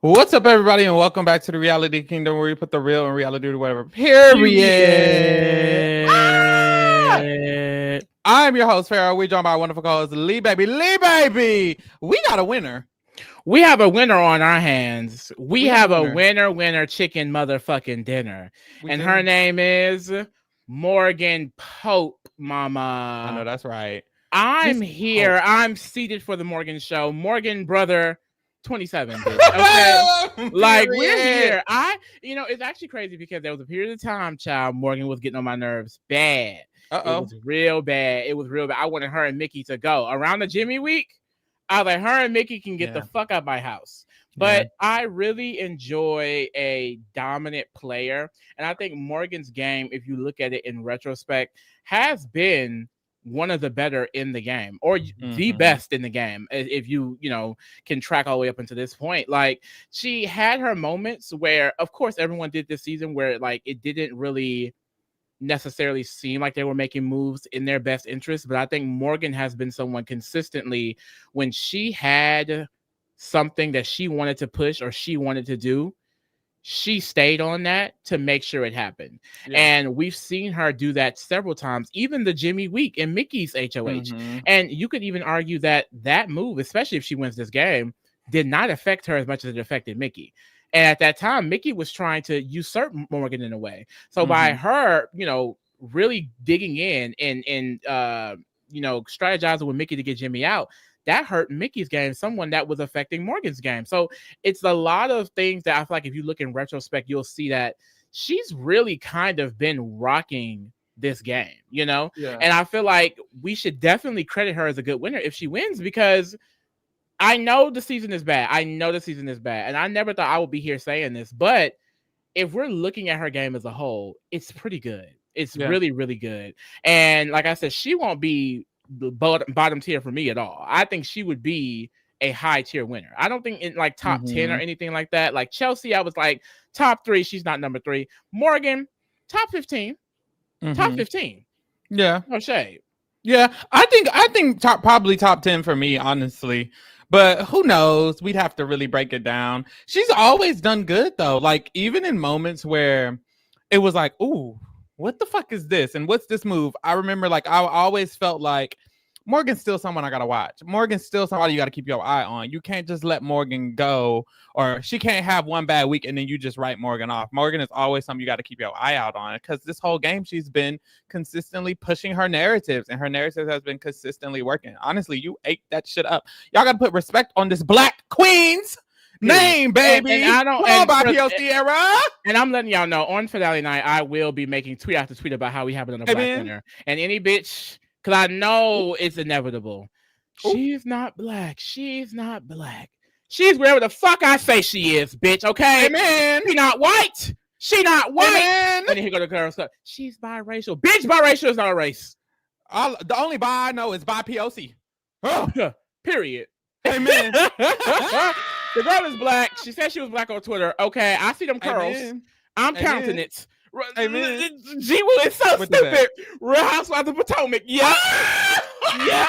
What's up, everybody, and welcome back to the Reality Kingdom, where we put the real in reality to whatever. Period. I'm your host, Pharaoh. We're joined by our wonderful co-host, Lee Baby. Lee Baby, we got a winner. We have a winner on our hands. We have a winner chicken motherfucking dinner. Her name is Morgan Pope, mama. I know that's right. I'm here. I'm seated for the Morgan show. Morgan brother 27. Okay. Like, we're here. It's actually crazy because there was a period of time, child, Morgan was getting on my nerves bad. It was real bad. I wanted her and Mickey to go. Around the Jimmy week, I was like, her and Mickey can get the fuck out of my house. But I really enjoy a dominant player. And I think Morgan's game, if you look at it in retrospect, has been one of the better in the game, or the best in the game, if you can track all the way up until this point. Like, she had her moments where, of course, everyone did this season where like it didn't really necessarily seem like they were making moves in their best interest. But I think Morgan has been someone consistently, when she had something that she wanted to push or she wanted to do, she stayed on that to make sure it happened. And we've seen her do that several times, even the Jimmy week and Mickey's HOH. And you could even argue that that move, especially if she wins this game, did not affect her as much as it affected Mickey. And at that time, Mickey was trying to usurp Morgan in a way. So by her, really digging in and strategizing with Mickey to get Jimmy out, that hurt Mickey's game, someone that was affecting Morgan's game. So it's a lot of things that I feel like if you look in retrospect, you'll see that she's really kind of been rocking this game, And I feel like we should definitely credit her as a good winner if she wins, because I know the season is bad. And I never thought I would be here saying this, but if we're looking at her game as a whole, it's pretty good. It's really, really good. And like I said, she won't be the bottom tier for me at all. I think she would be a high tier winner. I don't think in like top 10 or anything like that. Like Chelsea, I was like top 3. She's not number 3. Morgan, top 15. Top 15. Yeah. No shade. Yeah. I think probably top 10 for me, honestly. But who knows? We'd have to really break it down. She's always done good though. Like, even in moments where it was like, ooh, what the fuck is this? And what's this move? I remember, like, I always felt like Morgan's still someone I gotta watch. Morgan's still somebody you gotta keep your eye on. You can't just let Morgan go, or she can't have one bad week and then you just write Morgan off. Morgan is always something you gotta keep your eye out on, because this whole game she's been consistently pushing her narratives, and her narrative has been consistently working. Honestly, you ate that shit up. Y'all gotta put respect on this Black Queen's name, baby. And I don't by POC era. And I'm letting y'all know, on finale night, I will be making tweet after tweet about how we have another Black winner. And any bitch, because I know it's inevitable. She's not black. She's wherever the fuck I say she is, bitch. Okay, amen. She not white. Amen. And then here go the girl stuff. She's biracial. Bitch, biracial is not a race. The only bi I know is bi POC. Period. Amen. The girl is black. She said she was black on Twitter. Okay, I see them curls. Amen. I'm counting it. Amen. G-Will is so stupid. Real Housewives of Potomac. Yep. Yep.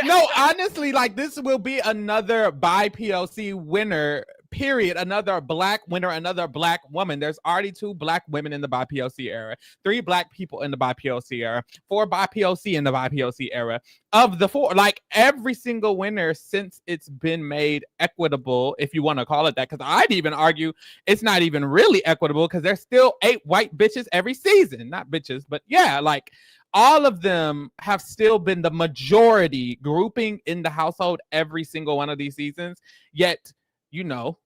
No, honestly, like, this will be another bi POC winner. Period. Another black winner, another black woman. There's already 2 black women in the bi POC era, 3 black people in the bi POC era, 4 bi POC in the bi POC era. Of the 4, like, every single winner since it's been made equitable, if you want to call it that, because I'd even argue it's not even really equitable, because there's still 8 white bitches every season. Not bitches, but yeah, like, all of them have still been the majority grouping in the household every single one of these seasons. Yet,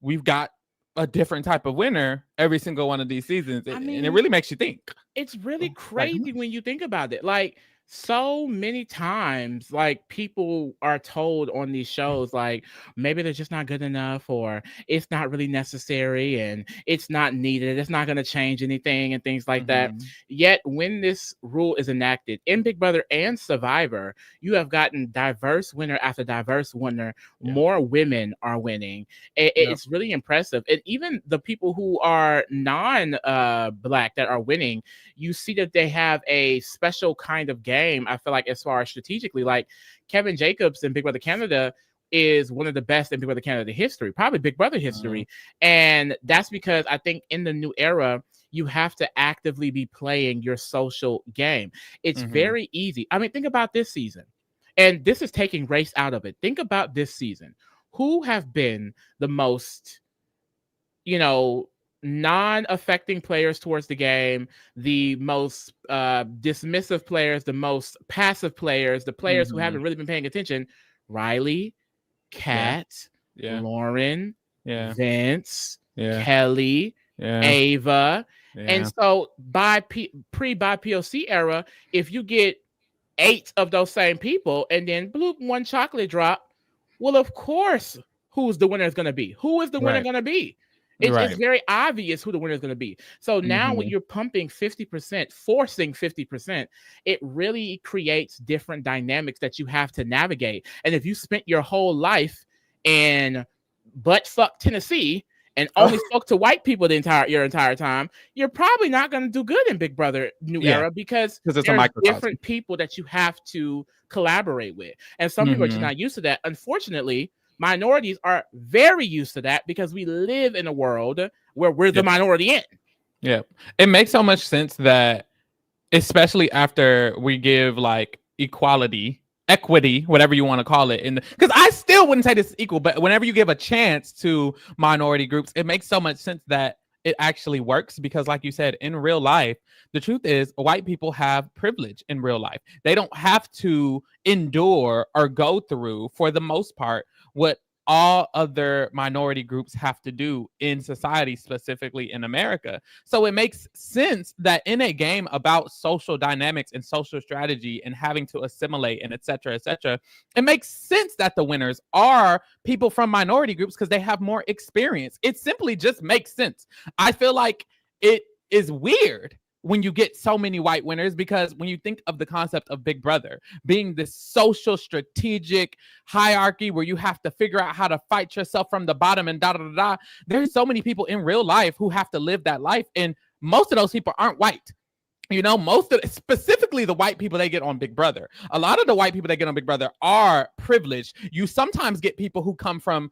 we've got a different type of winner every single one of these seasons. And it really makes you think. It's really crazy when you think about it. Like, so many times, like, people are told on these shows, like, maybe they're just not good enough, or it's not really necessary, and it's not needed, it's not going to change anything, and things like that. Mm-hmm. Yet when this rule is enacted in Big Brother and Survivor, you have gotten diverse winner after diverse winner. Yeah. More women are winning. It's really impressive. And even the people who are non-black that are winning, you see that they have a special kind of game. I feel like, as far as strategically, like Kevin Jacobs in Big Brother Canada is one of the best in Big Brother Canada history, probably Big Brother history. And that's because I think in the new era, you have to actively be playing your social game. It's very easy. I mean, think about this season. And this is taking race out of it. Think about this season. Who have been the most, non-affecting players towards the game, the most dismissive players, the most passive players, the players who haven't really been paying attention? Riley, Kat, Lauren, Vince, Kelley, Ava. And so by POC era, if you get 8 of those same people and then bloop, one chocolate drop, well, of course, who's the winner is going to be? Who is the winner going to be? It's very obvious who the winner is going to be. So now when you're pumping 50%, forcing 50%, it really creates different dynamics that you have to navigate. And if you spent your whole life in buttfuck Tennessee and only spoke to white people your entire time, you're probably not going to do good in Big Brother New Era, because there's different people that you have to collaborate with. And some people are just not used to that. Unfortunately, minorities are very used to that because we live in a world where we're the minority in. Yeah. It makes so much sense that, especially after we give like equity, whatever you want to call it, because I still wouldn't say this is equal, but whenever you give a chance to minority groups, it makes so much sense that it actually works. Because like you said, in real life, the truth is white people have privilege in real life. They don't have to endure or go through, for the most part, what all other minority groups have to do in society, specifically in America. So it makes sense that in a game about social dynamics and social strategy and having to assimilate and et cetera, it makes sense that the winners are people from minority groups because they have more experience. It simply just makes sense. I feel like it is weird when you get so many white winners, because when you think of the concept of Big Brother being this social strategic hierarchy where you have to figure out how to fight yourself from the bottom and there's so many people in real life who have to live that life, and most of those people aren't white. Specifically the white people they get on Big Brother. A lot of the white people they get on Big Brother are privileged. You sometimes get people who come from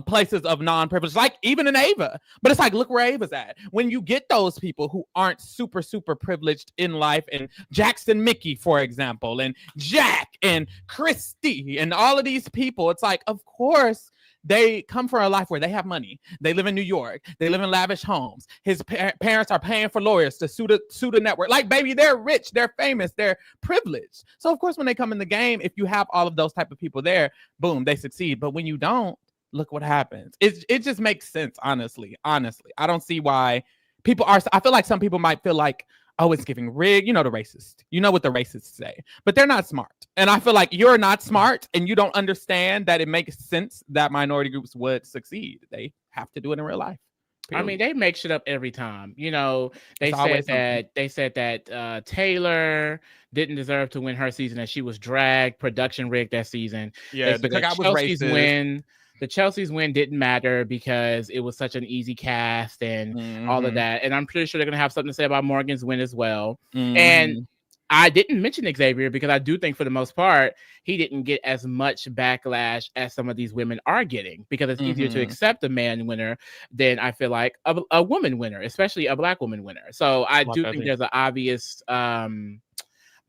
places of non-privilege, like even in Ava. But it's like, look where Ava's at. When you get those people who aren't super, super privileged in life, and Jackson Mickey, for example, and Jack and Christy and all of these people, it's like, of course, they come from a life where they have money. They live in New York. They live in lavish homes. His parents are paying for lawyers to sue the network. Like, baby, they're rich. They're famous. They're privileged. So, of course, when they come in the game, if you have all of those type of people there, boom, they succeed. But when you don't, look what happens. It just makes sense, honestly. I don't see why people are. I feel like some people might feel like, oh, it's giving rigged. You know, the racist. You know what the racists say. But they're not smart. And I feel like you're not smart and you don't understand that it makes sense that minority groups would succeed. They have to do it in real life. Period. I mean, they make shit up every time. They said that Taylor didn't deserve to win her season, and she was dragged, production rigged that season. Yeah, the cookout was racist. The Chelsea's win didn't matter because it was such an easy cast and all of that. And I'm pretty sure they're going to have something to say about Morgan's win as well. And I didn't mention Xavier because I do think for the most part, he didn't get as much backlash as some of these women are getting, because it's easier to accept a man winner than I feel like a woman winner, especially a Black woman winner. So I do think there's an obvious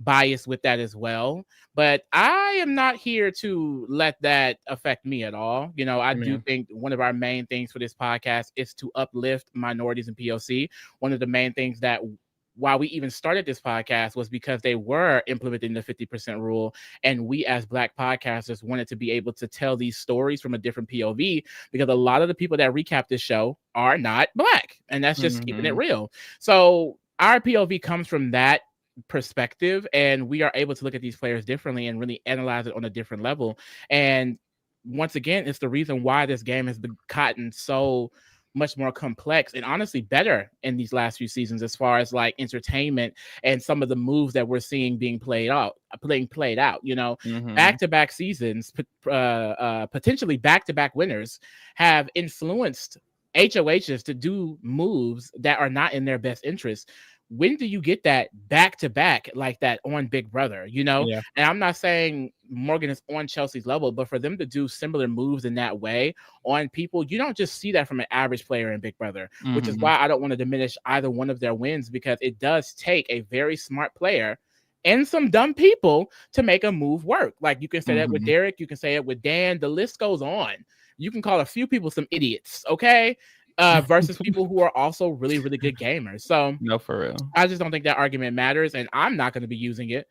bias with that as well, but I am not here to let that affect me at all. I do think one of our main things for this podcast is to uplift minorities and POC. One of the main things that why we even started this podcast was because they were implementing the 50% rule, and we as Black podcasters wanted to be able to tell these stories from a different POV, because a lot of the people that recap this show are not Black, and that's just keeping it real. So our POV comes from that perspective, and we are able to look at these players differently and really analyze it on a different level. And once again, it's the reason why this game has gotten so much more complex and honestly better in these last few seasons as far as like entertainment and some of the moves that we're seeing being played out, you know. Back-to-back seasons, potentially back-to-back winners have influenced HOHs to do moves that are not in their best interest. When do you get that back to back like that on Big Brother, you know? Yeah. And I'm not saying Morgan is on Chelsea's level, but for them to do similar moves in that way on people, you don't just see that from an average player in Big Brother, which is why I don't want to diminish either one of their wins, because it does take a very smart player and some dumb people to make a move work. Like you can say that with Derek, you can say it with Dan, the list goes on. You can call a few people some idiots, okay? Versus people who are also really, really good gamers. So no, for real. I just don't think that argument matters, and I'm not going to be using it.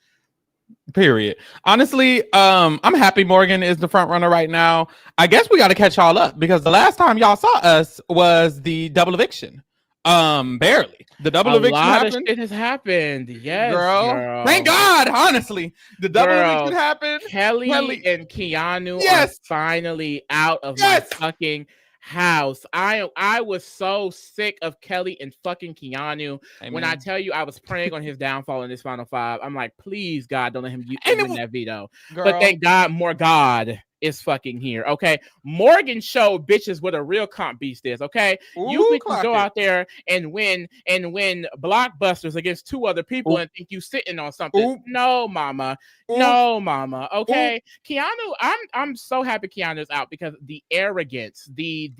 Period. Honestly, I'm happy Morgan is the front runner right now. I guess we got to catch y'all up because the last time y'all saw us was the double eviction. Barely. The double eviction happened. Of shit has happened. Yes, girl. Thank God. Honestly, the double eviction happened. Kelley and Keanu are finally out of my fucking house. I was so sick of Kelley and fucking Keanu. Amen. When I tell you I was praying on his downfall in this final five, I'm like, please God, don't let him win that veto. Girl. But thank God, more God is fucking here. Okay, Morgan showed bitches what a real comp beast is. Okay, you can go out there and win blockbusters against two other people and think you sitting on something. No, mama. No, mama. Okay, Keanu, I'm so happy Keanu's out because the arrogance, the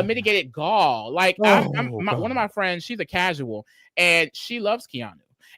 mitigated gall. Like one of my friends, she's a casual and she loves Keanu.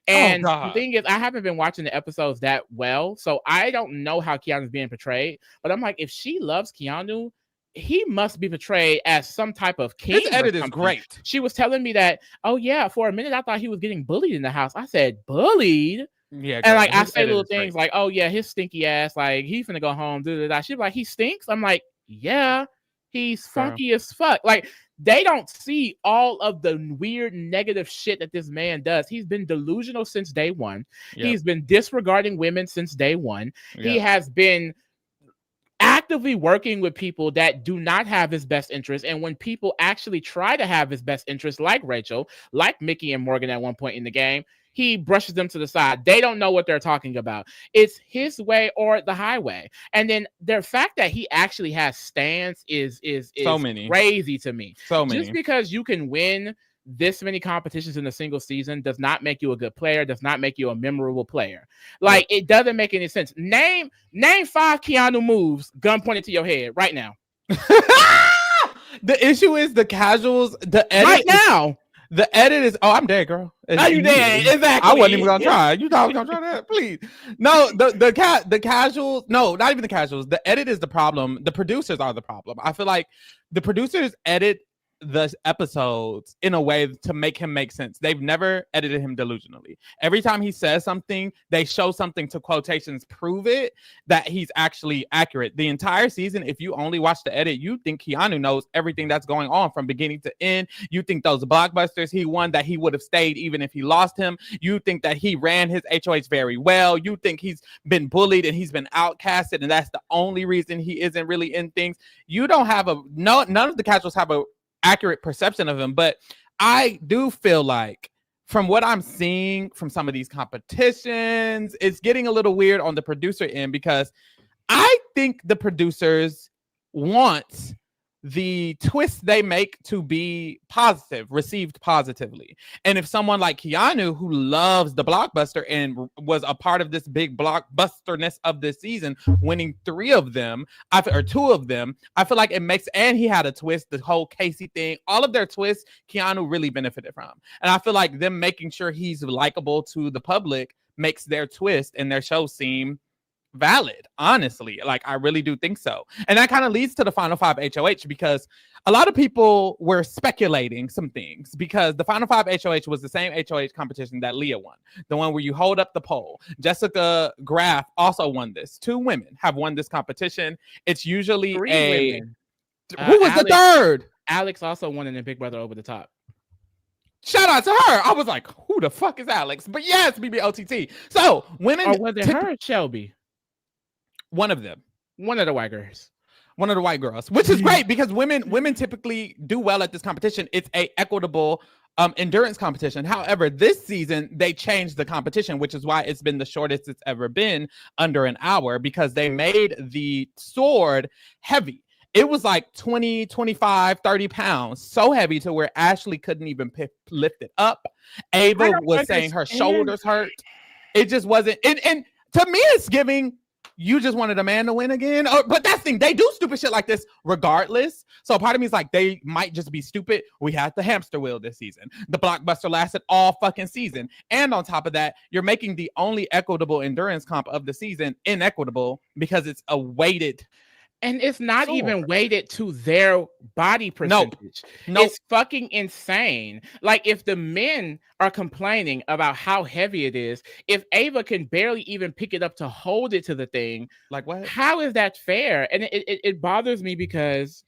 And the thing is, I haven't been watching the episodes that well, so I don't know how Keanu's being portrayed. But I'm like, if she loves Keanu, he must be portrayed as some type of king. His edit is great. She was telling me that, oh yeah, for a minute I thought he was getting bullied in the house. I said, bullied? Yeah, and like I say little things like, oh yeah, his stinky ass, like he's finna go home. She's like, he stinks. I'm like, yeah, he's funky as fuck. Like they don't see all of the weird negative shit that this man does. He's been delusional since day one. Yep. He's been disregarding women since day one. Yep. He has been actively working with people that do not have his best interest. And when people actually try to have his best interest, like Rachel, like Mickey and Morgan at one point in the game, he brushes them to the side. They don't know what they're talking about. It's his way or the highway. And then the fact that he actually has stands is so many. Crazy to me. So many. Just because you can win this many competitions in a single season does not make you a good player, does not make you a memorable player. Like, it doesn't make any sense. Name 5 Keanu moves, gun pointed to your head right now. The issue is the casuals, the edit right now. The edit is, I'm dead, girl. Are you dead? Exactly. I wasn't even gonna try. You thought I was gonna try that? Please. No, the casuals, no, not even the casuals. The edit is the problem. The producers are the problem. I feel like the producers edit the episodes in a way to make him make sense. They've never edited him delusionally. Every time he says something, they show something to quotations prove it that he's actually accurate. The entire season, if you only watch the edit, you think Keanu knows everything that's going on from beginning to end. You think those blockbusters he won, that he would have stayed even if he lost him. You think that he ran his HOH very well. You think he's been bullied and he's been outcasted and that's the only reason he isn't really in things. You don't have none of the casuals have a accurate perception of him, but I do feel like from what I'm seeing from some of these competitions, it's getting a little weird on the producer end because I think the producers want the twist they make to be positive, received positively. And if someone like Keanu, who loves the blockbuster and was a part of this big blockbusterness of this season, winning 3 of them, or 2 of them, I feel like it makes, and he had a twist, the whole Casey thing, all of their twists, Keanu really benefited from. And I feel like them making sure he's likable to the public makes their twist and their show seem valid, honestly. Like, I really do think so. And that kind of leads to the Final 5 HOH because a lot of people were speculating some things because the Final 5 HOH was the same HOH competition that Leah won, the one where you hold up the pole. Jessica Graff also won this. 2 women have won this competition. It's usually 3 women. Who was the third? Alex also won in the Big Brother Over the Top. Shout out to her. I was like, who the fuck is Alex? But yes, BBOTT. So women. Or was it her or Shelby? One of them. One of the white girls. One of the white girls, which is great because women typically do well at this competition. It's a equitable endurance competition. However, this season they changed the competition, which is why it's been the shortest it's ever been, under an hour, because they made the sword heavy. It was like 20, 25, 30 pounds, so heavy to where Ashley couldn't even lift it up. Ava was saying her shoulders hurt. It just wasn't. And to me, it's giving, you just wanted a man to win again. But that's the thing. They do stupid shit like this regardless. So part of me is like, they might just be stupid. We had the hamster wheel this season. The blockbuster lasted all fucking season. And on top of that, you're making the only equitable endurance comp of the season inequitable because it's a weighted. And it's not even weighted to their body percentage. No. It's fucking insane. Like, if the men are complaining about how heavy it is, if Ava can barely even pick it up to hold it to the thing, like, what? How is that fair? And it bothers me because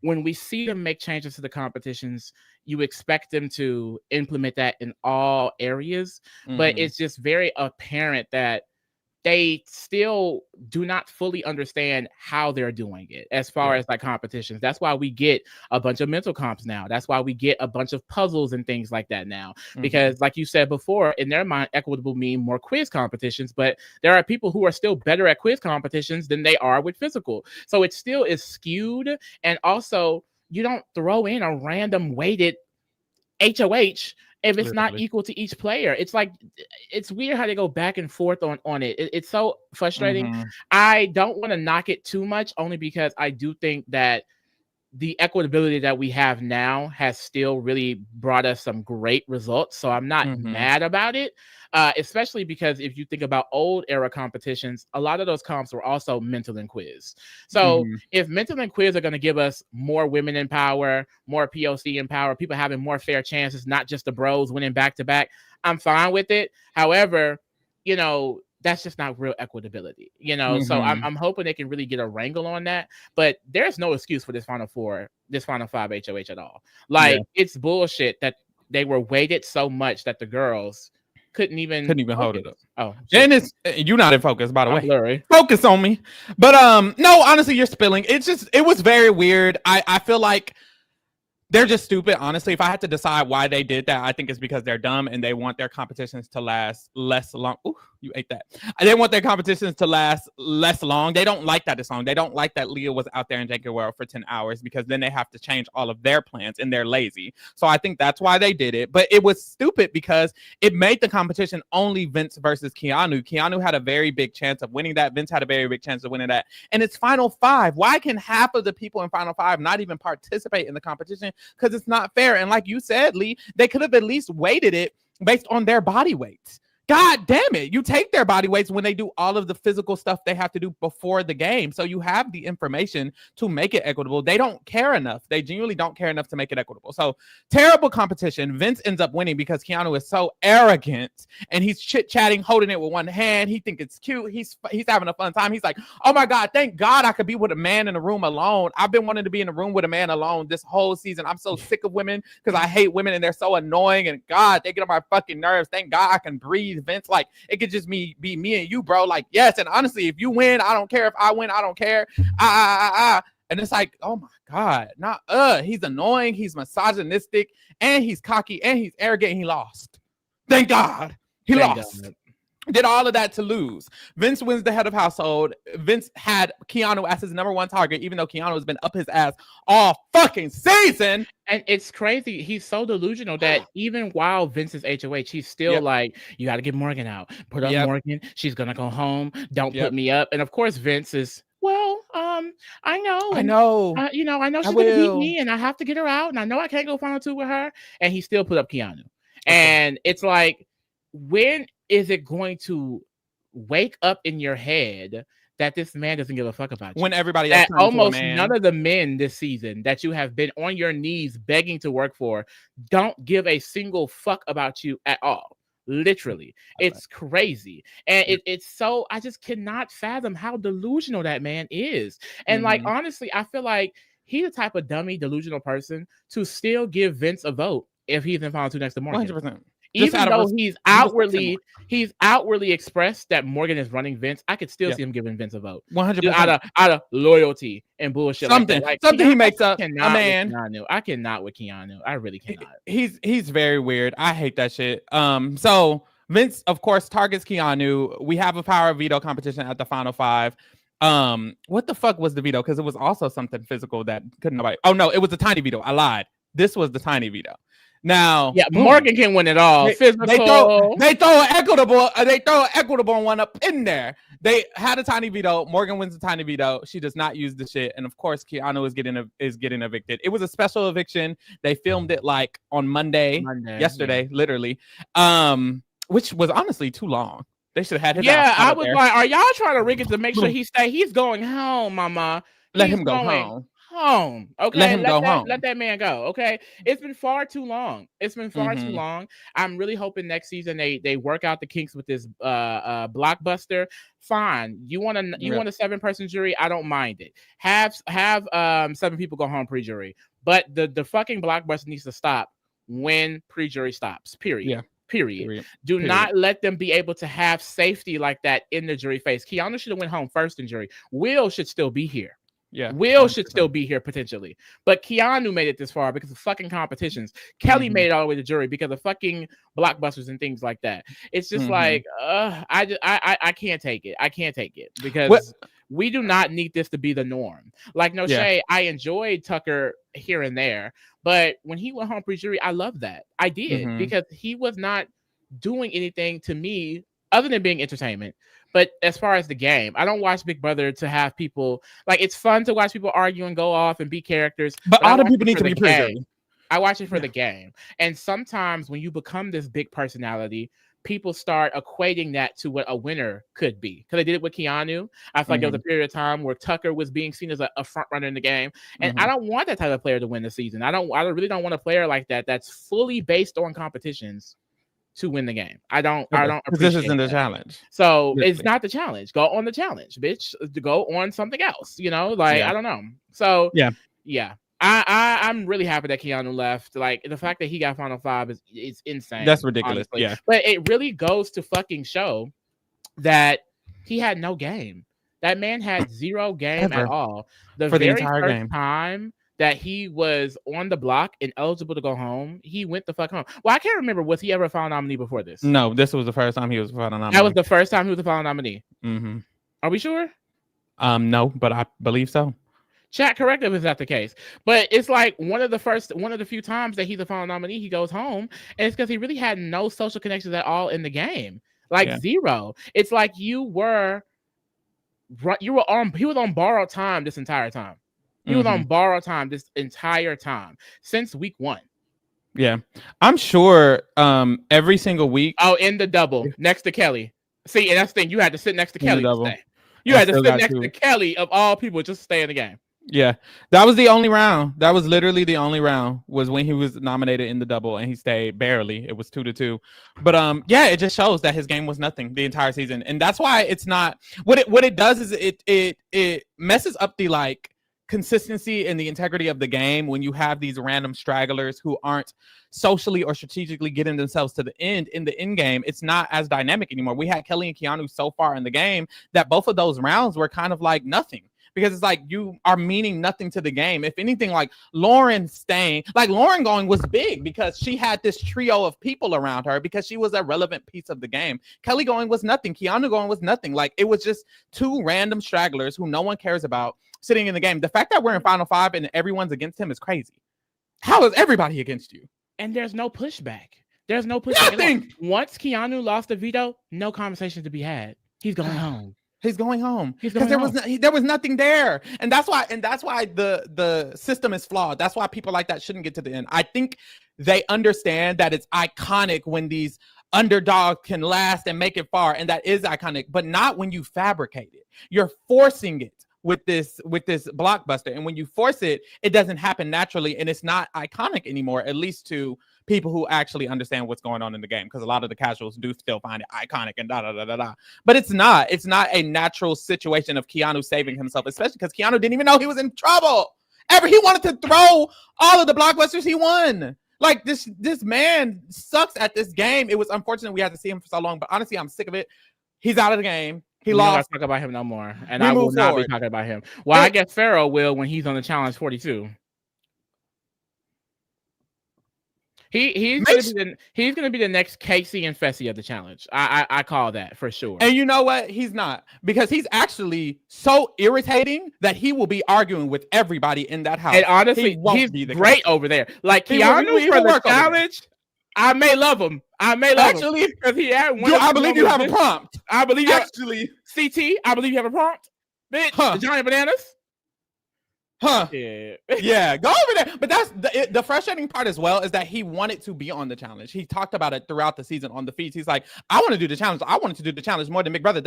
when we see them make changes to the competitions, you expect them to implement that in all areas. But it's just very apparent that they still do not fully understand how they're doing it as far as like competitions. That's why we get a bunch of mental comps now. That's why we get a bunch of puzzles and things like that now. Because like you said before, in their mind, equitable mean more quiz competitions, but there are people who are still better at quiz competitions than they are with physical. So it still is skewed. And also, you don't throw in a random weighted HOH if it's not equal to each player. It's like, it's weird how they go back and forth on it. It's so frustrating. I don't want to knock it too much, only because I do think that the equitability that we have now has still really brought us some great results. So I'm not mad about it, especially because if you think about old era competitions, a lot of those comps were also mental and quiz. So if mental and quiz are going to give us more women in power, more POC in power, people having more fair chances, not just the bros winning back to back, I'm fine with it. However, you know, that's just not real equitability, you know? So I'm hoping they can really get a wrangle on that, but there's no excuse for this Final Five HOH at all. Like, it's bullshit that they were weighted so much that the girls couldn't even hold it up. Oh, shit. And you're not in focus, by the way. Blurry. Focus on me. But no, honestly, you're spilling. It was very weird. I feel like they're just stupid, honestly. If I had to decide why they did that, I think it's because they're dumb and they want their competitions to last less long. Ooh, you ate that. They want their competitions to last less long. They don't like that it's long. They don't like that Leah was out there in Janky World for 10 hours because then they have to change all of their plans and they're lazy. So I think that's why they did it. But it was stupid because it made the competition only Vince versus Keanu. Keanu had a very big chance of winning that. Vince had a very big chance of winning that. And it's Final Five. Why can half of the people in Final Five not even participate in the competition? Because it's not fair. And like you said, Lee, they could have at least weighted it based on their body weights. God damn it. You take their body weights when they do all of the physical stuff they have to do before the game. So you have the information to make it equitable. They don't care enough. They genuinely don't care enough to make it equitable. So terrible competition. Vince ends up winning because Keanu is so arrogant and he's chit-chatting, holding it with one hand. He thinks it's cute. He's having a fun time. He's like, oh my God, thank God I could be with a man in a room alone. I've been wanting to be in a room with a man alone this whole season. I'm so sick of women because I hate women and they're so annoying. And God, they get on my fucking nerves. Thank God I can breathe. Vince, like, it could just be me and you, bro. Like, yes, and honestly, if you win, I don't care. If I win, I don't care. And it's like, oh my God, he's annoying, he's misogynistic, and he's cocky, and he's arrogant, and he lost. Thank God he lost. God. Did all of that to lose. Vince wins the head of household. Vince had Keanu as his number one target, even though Keanu has been up his ass all fucking season. And it's crazy. He's so delusional that even while Vince is HOH, he's still like, you got to get Morgan out. Put up Morgan. She's going to go home. Don't put me up. And of course, Vince is, well, I know. I know she's going to beat me and I have to get her out. And I know I can't go final two with her. And he still put up Keanu. And it's like, when is it going to wake up in your head that this man doesn't give a fuck about you? When everybody else almost none of the men this season that you have been on your knees begging to work for don't give a single fuck about you at all. Literally. It's crazy. And it's so, I just cannot fathom how delusional that man is. And like, honestly, I feel like he's the type of dummy, delusional person to still give Vince a vote if he's in final 2 next to Morgan. 100%. Even though he's outwardly expressed that Morgan is running Vince, I could still see him giving Vince a vote. 100% out of loyalty and bullshit. Something Keanu, he makes up. A man. I cannot with Keanu. I really cannot. He's very weird. I hate that shit. So Vince, of course, targets Keanu. We have a power veto competition at the final 5. What the fuck was the veto? Because it was also something physical that couldn't nobody. Oh no, it was a tiny veto. I lied. This was the tiny veto. Now, Morgan can win it all. They throw an equitable one up in there. They had a tiny veto. Morgan wins the tiny veto. She does not use the shit, and of course, Keanu is getting evicted. It was a special eviction. They filmed it like on Monday yesterday, literally, which was honestly too long. They should have had him. Yeah, I was like, are y'all trying to rig it to make sure he stay? He's going home, mama. Let him go home. Okay, let him go home. Let that man go. Okay, it's been far too long. Too long. I'm really hoping next season they work out the kinks with this blockbuster. Fine, you want a 7-person jury? I don't mind it. Have 7 people go home pre-jury, but the fucking blockbuster needs to stop when pre-jury stops. Period. Yeah. Period. Do not let them be able to have safety like that in the jury face. Keanu should have went home first in jury. Will should still be here. Yeah, Will should still be here potentially, but Keanu made it this far because of fucking competitions. Kelley made it all the way to jury because of fucking blockbusters and things like that. It's just like, I can't take it. I can't take it because we do not need this to be the norm. Like Shay, I enjoyed Tucker here and there, but when he went home pre-jury, I love that. I did because he was not doing anything to me other than being entertainment. But as far as the game, I don't watch Big Brother to have people like it's fun to watch people argue and go off and be characters. But all the people need to be pre-jury. I watch it for the game. And sometimes when you become this big personality, people start equating that to what a winner could be. Because they did it with Keanu. I feel like there was a period of time where Tucker was being seen as a front runner in the game. And I don't want that type of player to win the season. I really don't want a player like that that's fully based on competitions to win the game. I don't appreciate this isn't the challenge. So it's not the challenge. Go on the challenge, bitch. Go on something else. I don't know. So yeah. I'm really happy that Keanu left. Like the fact that he got final 5 is insane. That's ridiculous. Honestly. Yeah. But it really goes to fucking show that he had no game. That man had 0 game at all. The entire first time that he was on the block and eligible to go home, he went the fuck home. Well, I can't remember, was he ever a final nominee before this? No, this was the first time he was a final nominee. That was the first time he was a final nominee. Are we sure? No, but I believe so. Chat, correct if it's not the case. But it's like one of the few times that he's a final nominee, he goes home, and it's because he really had no social connections at all in the game. Like 0. It's like he was on borrowed time this entire time. He was on borrowed time this entire time since week 1. Yeah. I'm sure every single week. Oh, in the double next to Kelley. See, and that's the thing. You had to sit next to Kelley. You had to sit next to Kelley of all people just to stay in the game. Yeah. That was the only round. That was literally the only round was when he was nominated in the double and he stayed barely. It was 2-2. But it just shows that his game was nothing the entire season. And that's why it's not what it does is it messes up the consistency and the integrity of the game when you have these random stragglers who aren't socially or strategically getting themselves to the end in the end game. It's not as dynamic anymore. We had Kelley and Keanu so far in the game that both of those rounds were kind of like nothing because it's like you are meaning nothing to the game. If anything, like Lauren going was big because she had this trio of people around her because she was a relevant piece of the game. Kelley going was nothing. Keanu going was nothing. Like it was just 2 random stragglers who no one cares about sitting in the game. The fact that we're in final 5 and everyone's against him is crazy. How is everybody against you? And there's no pushback. There's no pushback. Nothing. Once Keanu lost the veto, no conversation to be had. He's going home. He's going home because there was nothing there, and that's why the system is flawed. That's why people like that shouldn't get to the end. I think they understand that it's iconic when these underdogs can last and make it far, and that is iconic, but not when you fabricate it. You're forcing it with this blockbuster, and when you force it, it doesn't happen naturally, and it's not iconic anymore, at least to people who actually understand what's going on in the game, because a lot of the casuals do still find it iconic and da. But it's not a natural situation of Keanu saving himself, especially because Keanu didn't even know he was in trouble. He wanted to throw all of the blockbusters he won. Like this man sucks at this game. It was unfortunate we had to see him for so long, but honestly, I'm sick of it. He's out of the game. He lost. We're not talk about him no more, and I will not be talking about him. Well, I guess Pharaoh will when he's on the challenge 42. He's gonna be the next Casey and Fessy of the challenge. I call that for sure. And you know what? He's not, because he's actually so irritating that he will be arguing with everybody in that house. And honestly, he's great over there. Like Keanu for the challenge, I may love him. Him because he had one. I believe you have a prompt. I believe you actually CT. I believe you have a prompt. Bitch, the giant bananas. Huh? Yeah, go over there. But that's the frustrating part as well, is that he wanted to be on the challenge. He talked about it throughout the season on the feeds. He's like, I want to do the challenge. I wanted to do the challenge more than Big Brother.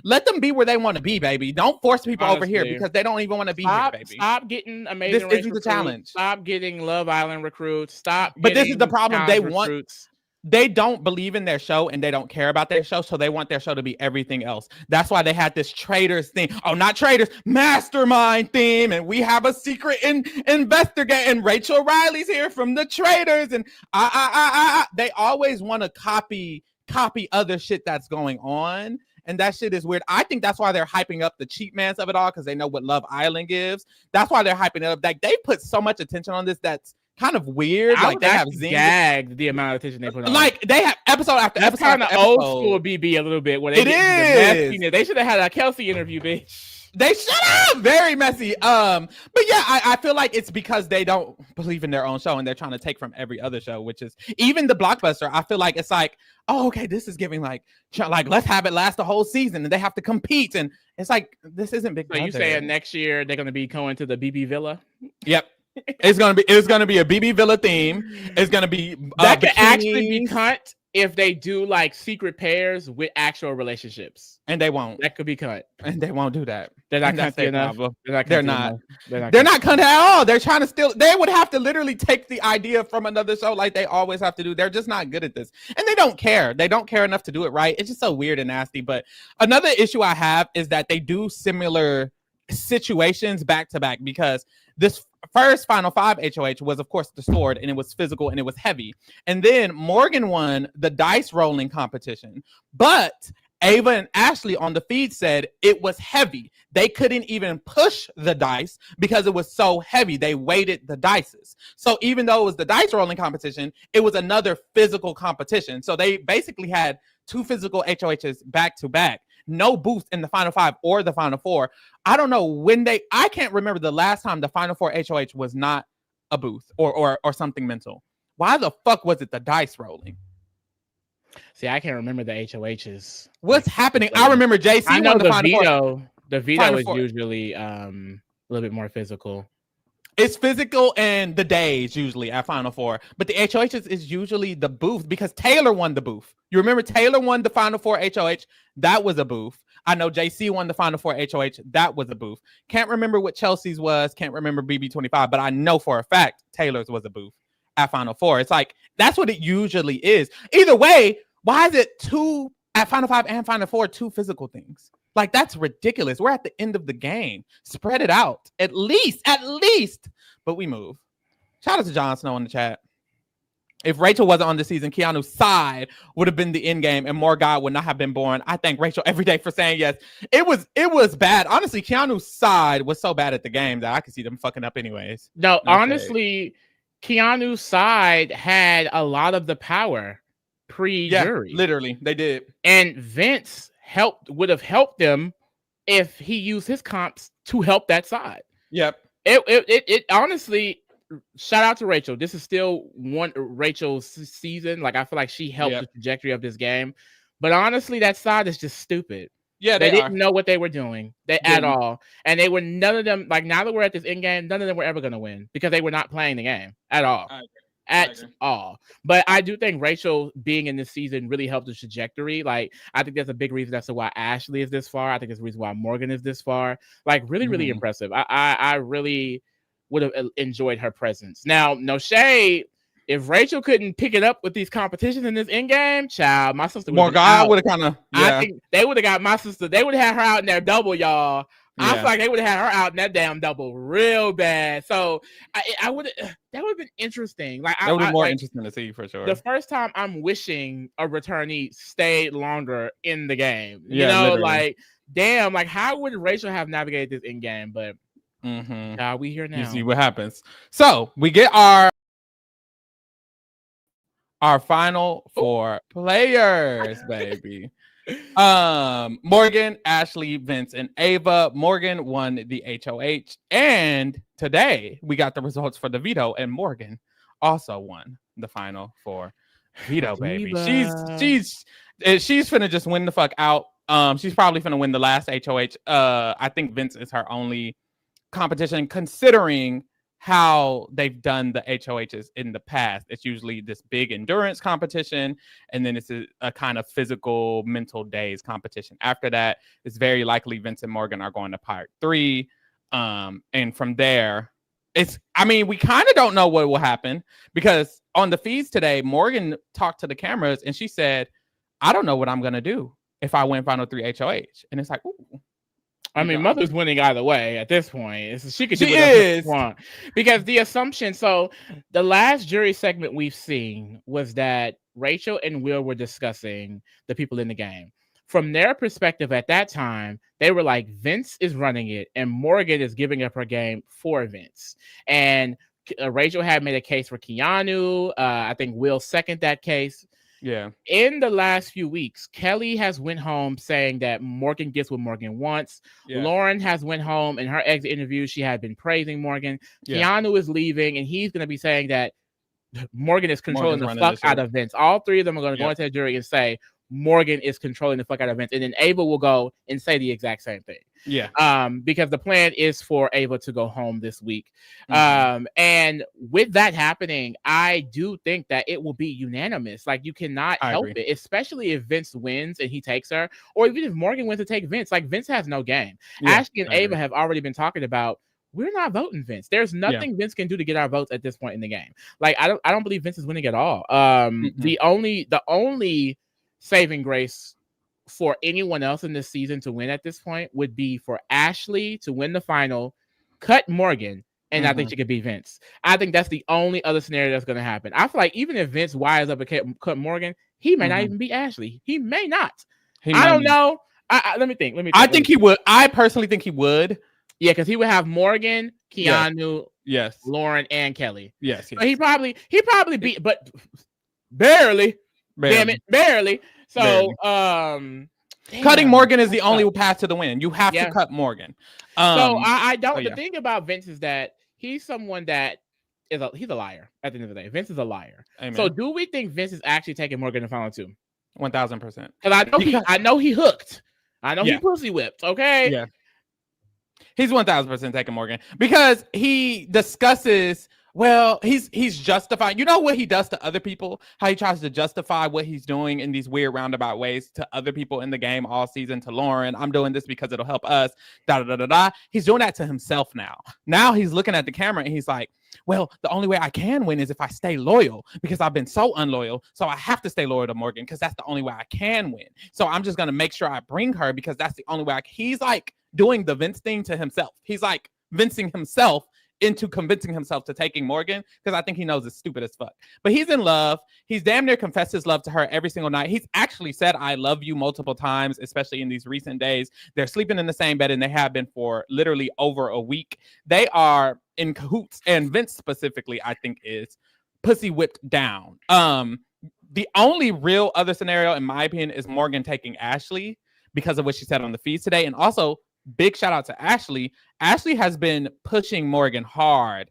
Let them be where they want to be, baby. Don't force people over here because they don't even want to be here, baby. Stop getting Amazing Race isn't the challenge. Stop getting Love Island recruits. Stop. But this is the problem. They don't believe in their show and they don't care about their show, so they want their show to be everything else. That's why they had this traitors theme. Oh, not traitors, mastermind theme. And we have a secret investigator. And Rachel Riley's here from the traitors. And they always want to copy other shit that's going on. And that shit is weird. I think that's why they're hyping up the cheap mans of it all, because they know what Love Island gives. That's why they're hyping it up. Like, they put so much attention on this that's kind of weird. Like, they have gagged the amount of attention they put on. Like, they have episode after that's episode. Kind of old school BB a little bit. Where they they should have had a Kelsey interview, bitch. They should have. Very messy. But yeah, I feel like it's because they don't believe in their own show and they're trying to take from every other show, which is even the blockbuster. I feel like it's like, oh, okay, this is giving like let's have it last the whole season and they have to compete, and it's like, this isn't Big Brother. So you saying next year they're gonna be going to the BB Villa? Yep. It's gonna be a BB Villa theme. It's gonna be that could actually be cut if they do like secret pairs with actual relationships. And they won't. That could be cut. And they won't do that. They're not cunty enough. They're not cunty at all. They're trying to steal. They would have to literally take the idea from another show like they always have to do. They're just not good at this. And they don't care. They don't care enough to do it right. It's just so weird and nasty. But another issue I have is that they do similar situations back to back, because this first Final Five HOH was, of course, the sword, and it was physical and it was heavy. And then Morgan won the dice rolling competition, but Ava and Ashley on the feed said it was heavy. They couldn't even push the dice because it was so heavy. They weighted the dices. So even though it was the dice rolling competition, it was another physical competition. So they basically had two physical HOHs back to back. No booth in the Final Five or the Final Four. I don't know I can't remember the last time the Final Four HOH was not a booth or something mental. Why the fuck was it the dice rolling? See, I can't remember the HOHs. What's happening? I remember JC. I know the veto. The veto is usually a little bit more physical. It's physical and the days usually at Final Four, but the HOHs is usually the booth, because Taylor won the booth. You remember Taylor won the Final Four HOH? That was a booth. I know JC won the Final Four HOH. That was a booth. Can't remember what Chelsea's was. Can't remember BB25, but I know for a fact Taylor's was a booth at Final Four. It's like, that's what it usually is. Either way, why is it two at Final Five and Final Four, two physical things? Like, that's ridiculous. We're at the end of the game. Spread it out. At least. But we move. Shout out to Jon Snow in the chat. If Rachel wasn't on this season, Keanu's side would have been the end game and more God would not have been born. I thank Rachel every day for saying yes. It was bad. Honestly, Keanu's side was so bad at the game that I could see them fucking up anyways. No, honestly, Keanu's side had a lot of the power pre-jury. Yeah, literally, they did. And Vince would have helped them if he used his comps to help that side. Yep. It honestly, shout out to Rachel. This is still one Rachel's season. Like, I feel like she helped the trajectory of this game. But honestly, that side is just stupid. Yeah, they didn't know what they were doing at all. And they were none of them, like, now that we're at this end game, none of them were ever going to win because they were not playing the game at all. At all. But I do think Rachel being in this season really helped the trajectory. Like, I think that's a big reason as to why Ashley is this far. I think it's the reason why Morgan is this far. Like, really, really impressive. I really would have enjoyed her presence. Now, no shade. If Rachel couldn't pick it up with these competitions in this end game, child, my sister would have kind of. I think they would have got my sister. They would have had her out in their double, y'all. I feel like they would have had her out in that damn double real bad. So I would that would have been interesting. Like that would be more like, interesting to see for sure. The first time I'm wishing a returnee stayed longer in the game. Yeah, you know, literally. like damn, like how would Rachel have navigated this in game? But we here now. You see what happens. So we get our final 4 players, baby. Morgan, Ashley, Vince, and Ava. Morgan won the HOH, and today we got the results for the veto, and Morgan also won the final 4 veto, baby. She's finna just win the fuck out. She's probably finna win the last HOH. I think Vince is her only competition, considering how they've done the HOHs in the past. It's usually this big endurance competition, and then it's a kind of physical mental days competition. After that, it's very likely Vince and Morgan are going to part 3. And from there, we kind of don't know what will happen, because on the feeds today, Morgan talked to the cameras and she said, I don't know what I'm going to do if I win final 3 HOH. And it's like, ooh. I mean, Mother's winning either way at this point. She could do whatever she wants. Because the assumption, so the last jury segment we've seen was that Rachel and Will were discussing the people in the game. From their perspective at that time, they were like, Vince is running it and Morgan is giving up her game for Vince. And Rachel had made a case for Keanu. I think Will seconded that case. Yeah. In the last few weeks, Kelley has went home saying that Morgan gets what Morgan wants. Yeah. Lauren has went home in her exit interview. She had been praising Morgan. Yeah. Keanu is leaving, and he's going to be saying that Morgan is controlling the fuck out of Vince. All 3 of them are going to go into the jury and say Morgan is controlling the fuck out of Vince. And then Ava will go and say the exact same thing. Yeah. Because the plan is for Ava to go home this week. And with that happening, I do think that it will be unanimous. Like, you cannot help it, especially if Vince wins and he takes her, or even if Morgan wins to take Vince. Like, Vince has no game. Yeah, Ashley and Ava have already been talking about, we're not voting Vince. There's nothing Vince can do to get our votes at this point in the game. Like, I don't believe Vince is winning at all. The only saving grace for anyone else in this season to win at this point would be for Ashley to win the final, cut Morgan, and I think she could beat Vince. I think that's the only other scenario that's going to happen. I feel like even if Vince wires up and cut Morgan, he may not even beat Ashley. He may not. I don't know. Let me think. I think he would. I personally think he would. Yeah, because he would have Morgan, Keanu, Lauren, and Kelley. Yes. So he probably beat, but barely. Damn it, barely. So, cutting Morgan is the only path to the win. You have to cut Morgan. So I don't. The thing about Vince is that he's someone that he's a liar. At the end of the day, Vince is a liar. Amen. So, do we think Vince is actually taking Morgan in the final 2? 1000%. Because I know he hooked. I know he pussy whipped. Okay. Yeah. He's 1000% taking Morgan because he discusses. Well, he's justifying. You know what he does to other people? How he tries to justify what he's doing in these weird roundabout ways to other people in the game all season. To Lauren, I'm doing this because it'll help us. Da da da da. He's doing that to himself now. Now he's looking at the camera and he's like, well, the only way I can win is if I stay loyal because I've been so unloyal. So I have to stay loyal to Morgan because that's the only way I can win. So I'm just going to make sure I bring her because that's the only way he's like doing the Vince thing to himself. He's like Vincing himself into convincing himself to taking Morgan because I think he knows it's stupid as fuck. But he's in love. He's damn near confessed his love to her every single night. He's actually said, I love you multiple times, especially in these recent days. They're sleeping in the same bed and they have been for literally over a week. They are in cahoots, and Vince specifically, I think, is pussy whipped down. The only real other scenario, in my opinion, is Morgan taking Ashley because of what she said on the feeds today. And also, big shout out to Ashley. Ashley has been pushing Morgan hard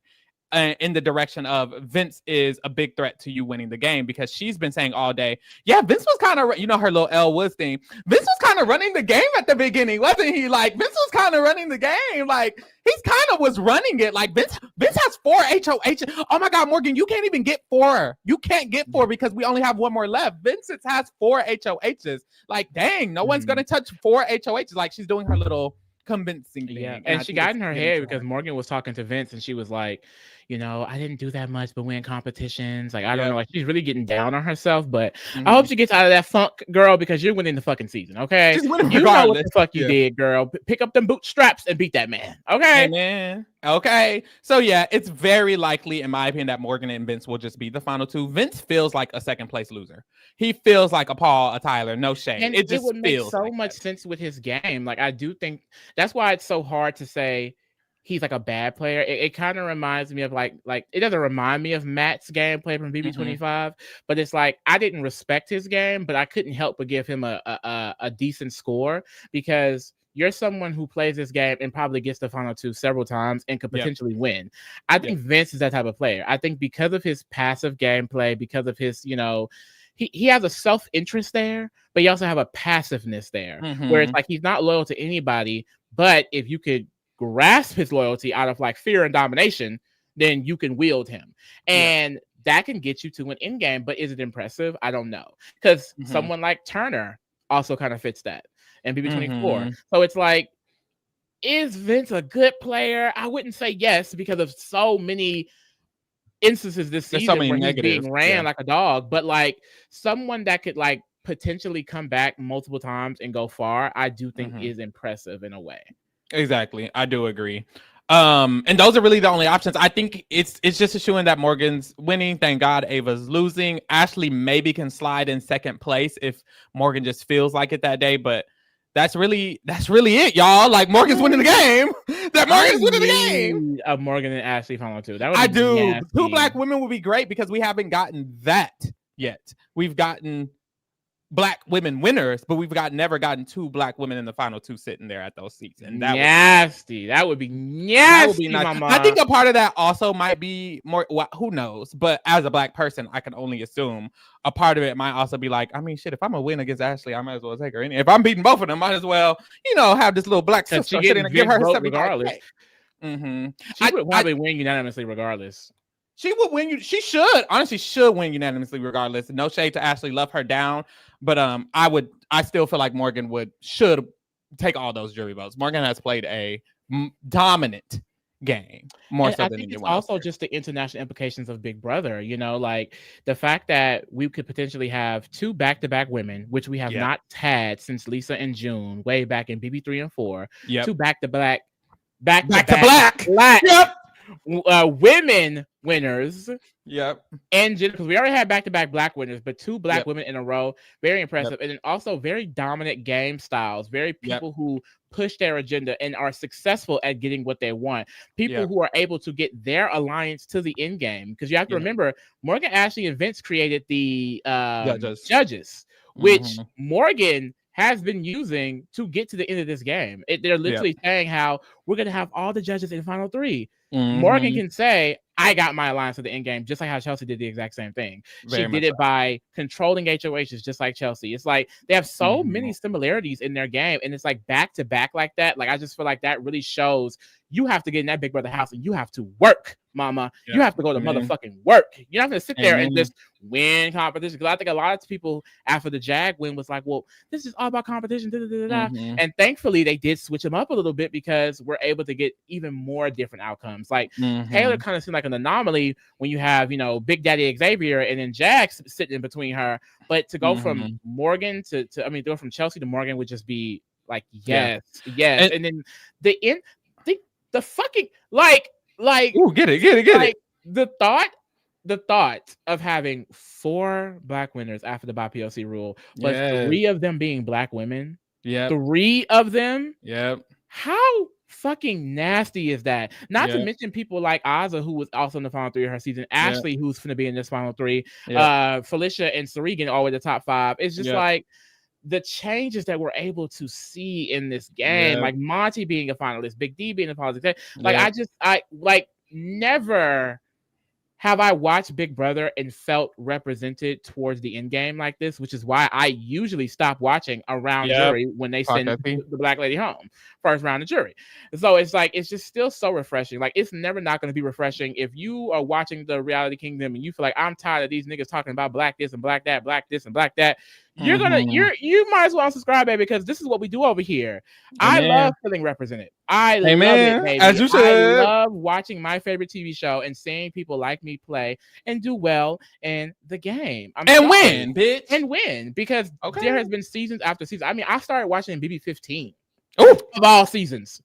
in the direction of Vince is a big threat to you winning the game because she's been saying all day, yeah, Vince was kind of, her little Elle Woods thing. Vince was kind of running the game at the beginning, wasn't he? Like, Vince was kind of running the game. Like, he's kind of was running it. Like, Vince has 4 HOH. Oh my God, Morgan, you can't even get 4. You can't get 4 because we only have 1 more left. Vince has 4 HOHs. Like, dang, no one's going to touch 4 HOHs. Like, she's doing her little convincing thing. Yeah, and she got in her head because Morgan was talking to Vince and she was like, I didn't do that much but win competitions. Like, I don't know. Like, she's really getting down on herself, but I hope she gets out of that funk, girl, because you're winning the fucking season, okay? She's winning you know what regardless. the fuck you did, girl. Pick up them bootstraps and beat that man, okay? Hey, man. Okay. So, yeah, it's very likely, in my opinion, that Morgan and Vince will just be the final two. Vince feels like a second place loser. He feels like a Paul, a Tyler, no shade. And it just would make so like much sense with his game. Like, I do think that's why it's so hard to say he's like a bad player. It kind of reminds me of like it doesn't remind me of Matt's gameplay from BB25, but it's like I didn't respect his game, but I couldn't help but give him a decent score because you're someone who plays this game and probably gets the final two several times and could potentially win. I think Vince is that type of player. I think because of his passive gameplay, because of his, he has a self-interest there, but he also have a passiveness there where it's like he's not loyal to anybody, but if you could grasp his loyalty out of like fear and domination, then you can wield him. And that can get you to an end game, but is it impressive? I don't know. Because someone like Turner also kind of fits that and BB24. So it's like, is Vince a good player? I wouldn't say yes because of so many instances this season where he's being ran like a dog, but like someone that could like potentially come back multiple times and go far, I do think is impressive in a way. Exactly. I do agree. And those are really the only options. I think it's just assuming that Morgan's winning. Thank God Ava's losing. Ashley maybe can slide in second place if Morgan just feels like it that day, but that's really it, y'all. Like Morgan's winning the game. That Morgan's winning the game. Of Morgan and Ashley final two. That would I be do. nasty. 2 black women would be great because we haven't gotten that yet. We've gotten black women winners, but we've never gotten 2 black women in the final 2 sitting there at those seats. And that nasty. That would be nasty. Mama. I think a part of that also might be more. Well, who knows? But as a black person, I can only assume a part of it might also be like, I mean, shit. If I'm a win against Ashley, I might as well take her. And if I'm beating both of them, might as well, have this little black sister sitting and give her regardless. She would probably win unanimously regardless. She would win. She should honestly win unanimously regardless. No shade to Ashley, love her down, but I still feel like Morgan should take all those jury votes. Morgan has played a dominant game more so I than think anyone it's else. Also just the international implications of Big Brother. Like the fact that we could potentially have 2 back-to-back women, which we have not had since Lisa and June, way back in BB3 and 4. 2 back-to-black. Yep. Women winners. Yep. And because we already had back-to-back black winners, but 2 black women in a row, very impressive. And then also very dominant game styles, very people who push their agenda and are successful at getting what they want. People who are able to get their alliance to the end game. Because you have to remember, Morgan, Ashley, and Vince created the judges, which Morgan has been using to get to the end of this game. They're literally saying how we're going to have all the judges in the final 3. Morgan can say, I got my alliance to the end game, just like how Chelsea did the exact same thing. She did it by controlling HOHs, just like Chelsea. It's like they have so many similarities in their game, and it's like back to back like that. Like I just feel like that really shows you have to get in that Big Brother house and you have to work, mama. You have to go to motherfucking work. You're not going to sit there and just win competition. Because I think a lot of people after the Jag win was like, well, this is all about competition. And thankfully, they did switch them up a little bit because we're able to get even more different outcomes. Like Taylor kind of seemed like an anomaly when you have, Big Daddy Xavier and then Jag sitting in between her. But to go from Morgan to go from Chelsea to Morgan would just be like, yes. And then the fucking ooh, get it. The thought of having 4 black winners after the BIPOC rule, but 3 of them being black women. Yeah, 3 of them. Yep. How fucking nasty is that? Not to mention people like Azza, who was also in the final 3 of her season. Ashley, who's going to be in this final 3. Felicia and Sarigan all in the top 5. It's just like the changes that we're able to see in this game, like Monty being a finalist, Big D being a finalist. Like I never have I watched Big Brother and felt represented towards the end game like this, which is why I usually stop watching around jury when they send the black lady home first round of jury. So it's like, it's just still so refreshing. Like it's never not going to be refreshing. If you are watching the Reality Kingdom and you feel like I'm tired of these niggas talking about black this and black that, black this and black that, you might as well subscribe, baby, because this is what we do over here. I love feeling represented. I love it, baby. As you should. I love watching my favorite TV show and seeing people like me play and do well in the game. Win, bitch. And win, because there has been seasons after season. I mean, I started watching BB15 of all seasons.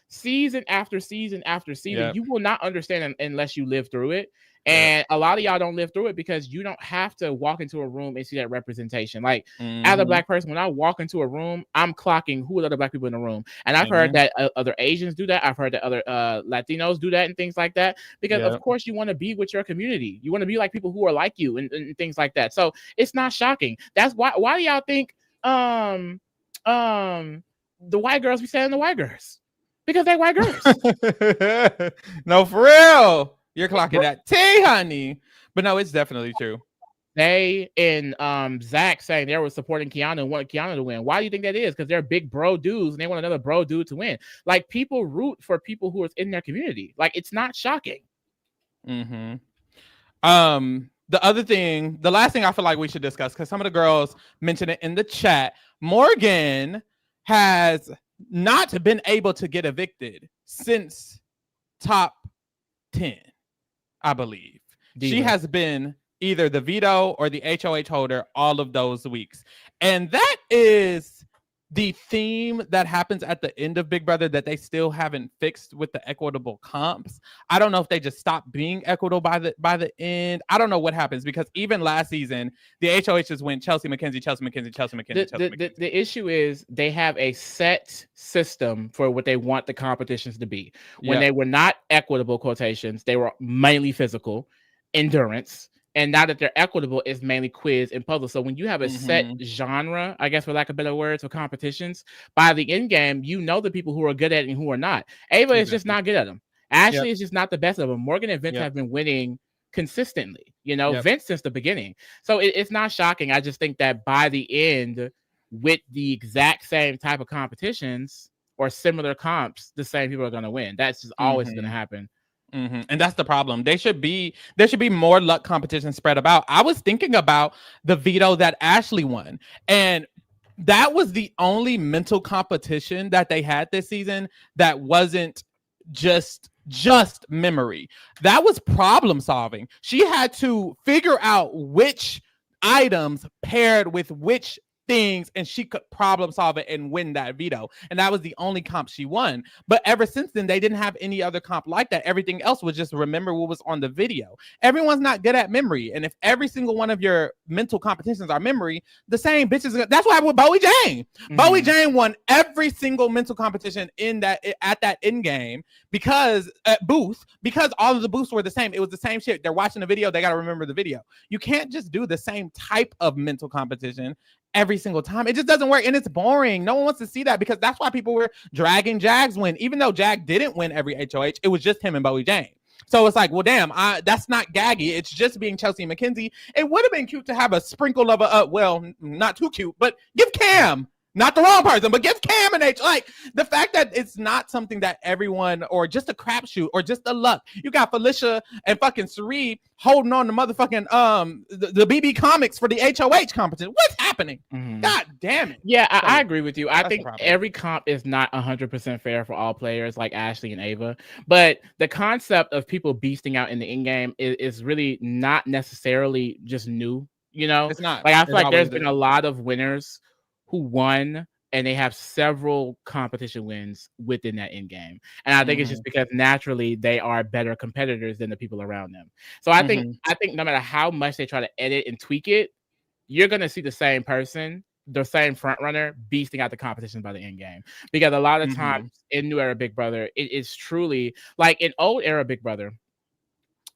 Season after season after season. Yep. You will not understand unless you live through it. And a lot of y'all don't live through it because you don't have to walk into a room and see that representation. Like, as a Black person, when I walk into a room, I'm clocking who are the other Black people in the room. And I've heard that other Asians do that. I've heard that other Latinos do that and things like that. Because, of course, you want to be with your community. You want to be like people who are like you and things like that. So it's not shocking. That's why do y'all think the white girls be saying the white girls? Because they're white girls. No, for real. You're clocking that tea, honey. But no, it's definitely true. They and Zach saying they were supporting Keanu and wanted Keanu to win. Why do you think that is? Because they're big bro dudes and they want another bro dude to win. Like, people root for people who are in their community. Like, it's not shocking. The other thing, the last thing I feel like we should discuss, because some of the girls mentioned it in the chat, Morgan has not been able to get evicted since top 10. I believe she has been either the veto or the HOH holder all of those weeks. And that is the theme that happens at the end of Big Brother that they still haven't fixed with the equitable comps. I don't know if they just stopped being equitable by the end. I don't know what happens, because even last season, the HOHs went Chelsea McKenzie. The issue is they have a set system for what they want the competitions to be. When they were not equitable quotations, they were mainly physical, endurance. And now that they're equitable, it's mainly quiz and puzzle. So when you have a set genre, I guess for lack of better words, for competitions, by the end game, you know the people who are good at it and who are not. Ava is just not good at them. Ashley is just not the best of them. Morgan and Vince have been winning consistently, Vince since the beginning. So it's not shocking. I just think that by the end, with the exact same type of competitions or similar comps, the same people are going to win. That's just always going to happen. And that's the problem. There should be more luck competition spread about. I was thinking about the veto that Ashley won, and that was the only mental competition that they had this season that wasn't just memory. That was problem solving. She had to figure out which items paired with which things, and she could problem solve it and win that veto. And that was the only comp she won. But ever since then, they didn't have any other comp like that. Everything else was just remember what was on the video. Everyone's not good at memory. And if every single one of your mental competitions are memory, the same bitches. That's what happened with Bowie Jane. Bowie Jane won every single mental competition at that end game because all of the booths were the same. It was the same shit. They're watching the video. They got to remember the video. You can't just do the same type of mental competition every single time. It just doesn't work, and it's boring. No one wants to see that, because that's why people were dragging Jags win, even though Jag didn't win every HOH. It was just him and Bowie Jane. So it's like, well, damn, that's not gaggy. It's just being Chelsea McKenzie. It would have been cute to have a sprinkle of well, not too cute, but give Cam, not the wrong person, but give Cam an H. Like, the fact that it's not something that everyone, or just a crapshoot, or just the luck. You got Felicia and fucking Sari holding on to motherfucking the BB comics for the HOH competition. What's happening? God damn it. Yeah, I agree with you. I think every comp is not 100% fair for all players like Ashley and Ava. But the concept of people beasting out in the in game is really not necessarily just new. It's not. Like, I feel like there's been a lot of winners who won, and they have several competition wins within that end game. And I think it's just because naturally they are better competitors than the people around them. So I think no matter how much they try to edit and tweak it, you're going to see the same person, the same front runner, beasting out the competition by the end game. Because a lot of times in New Era Big Brother, it is truly like in Old Era Big Brother,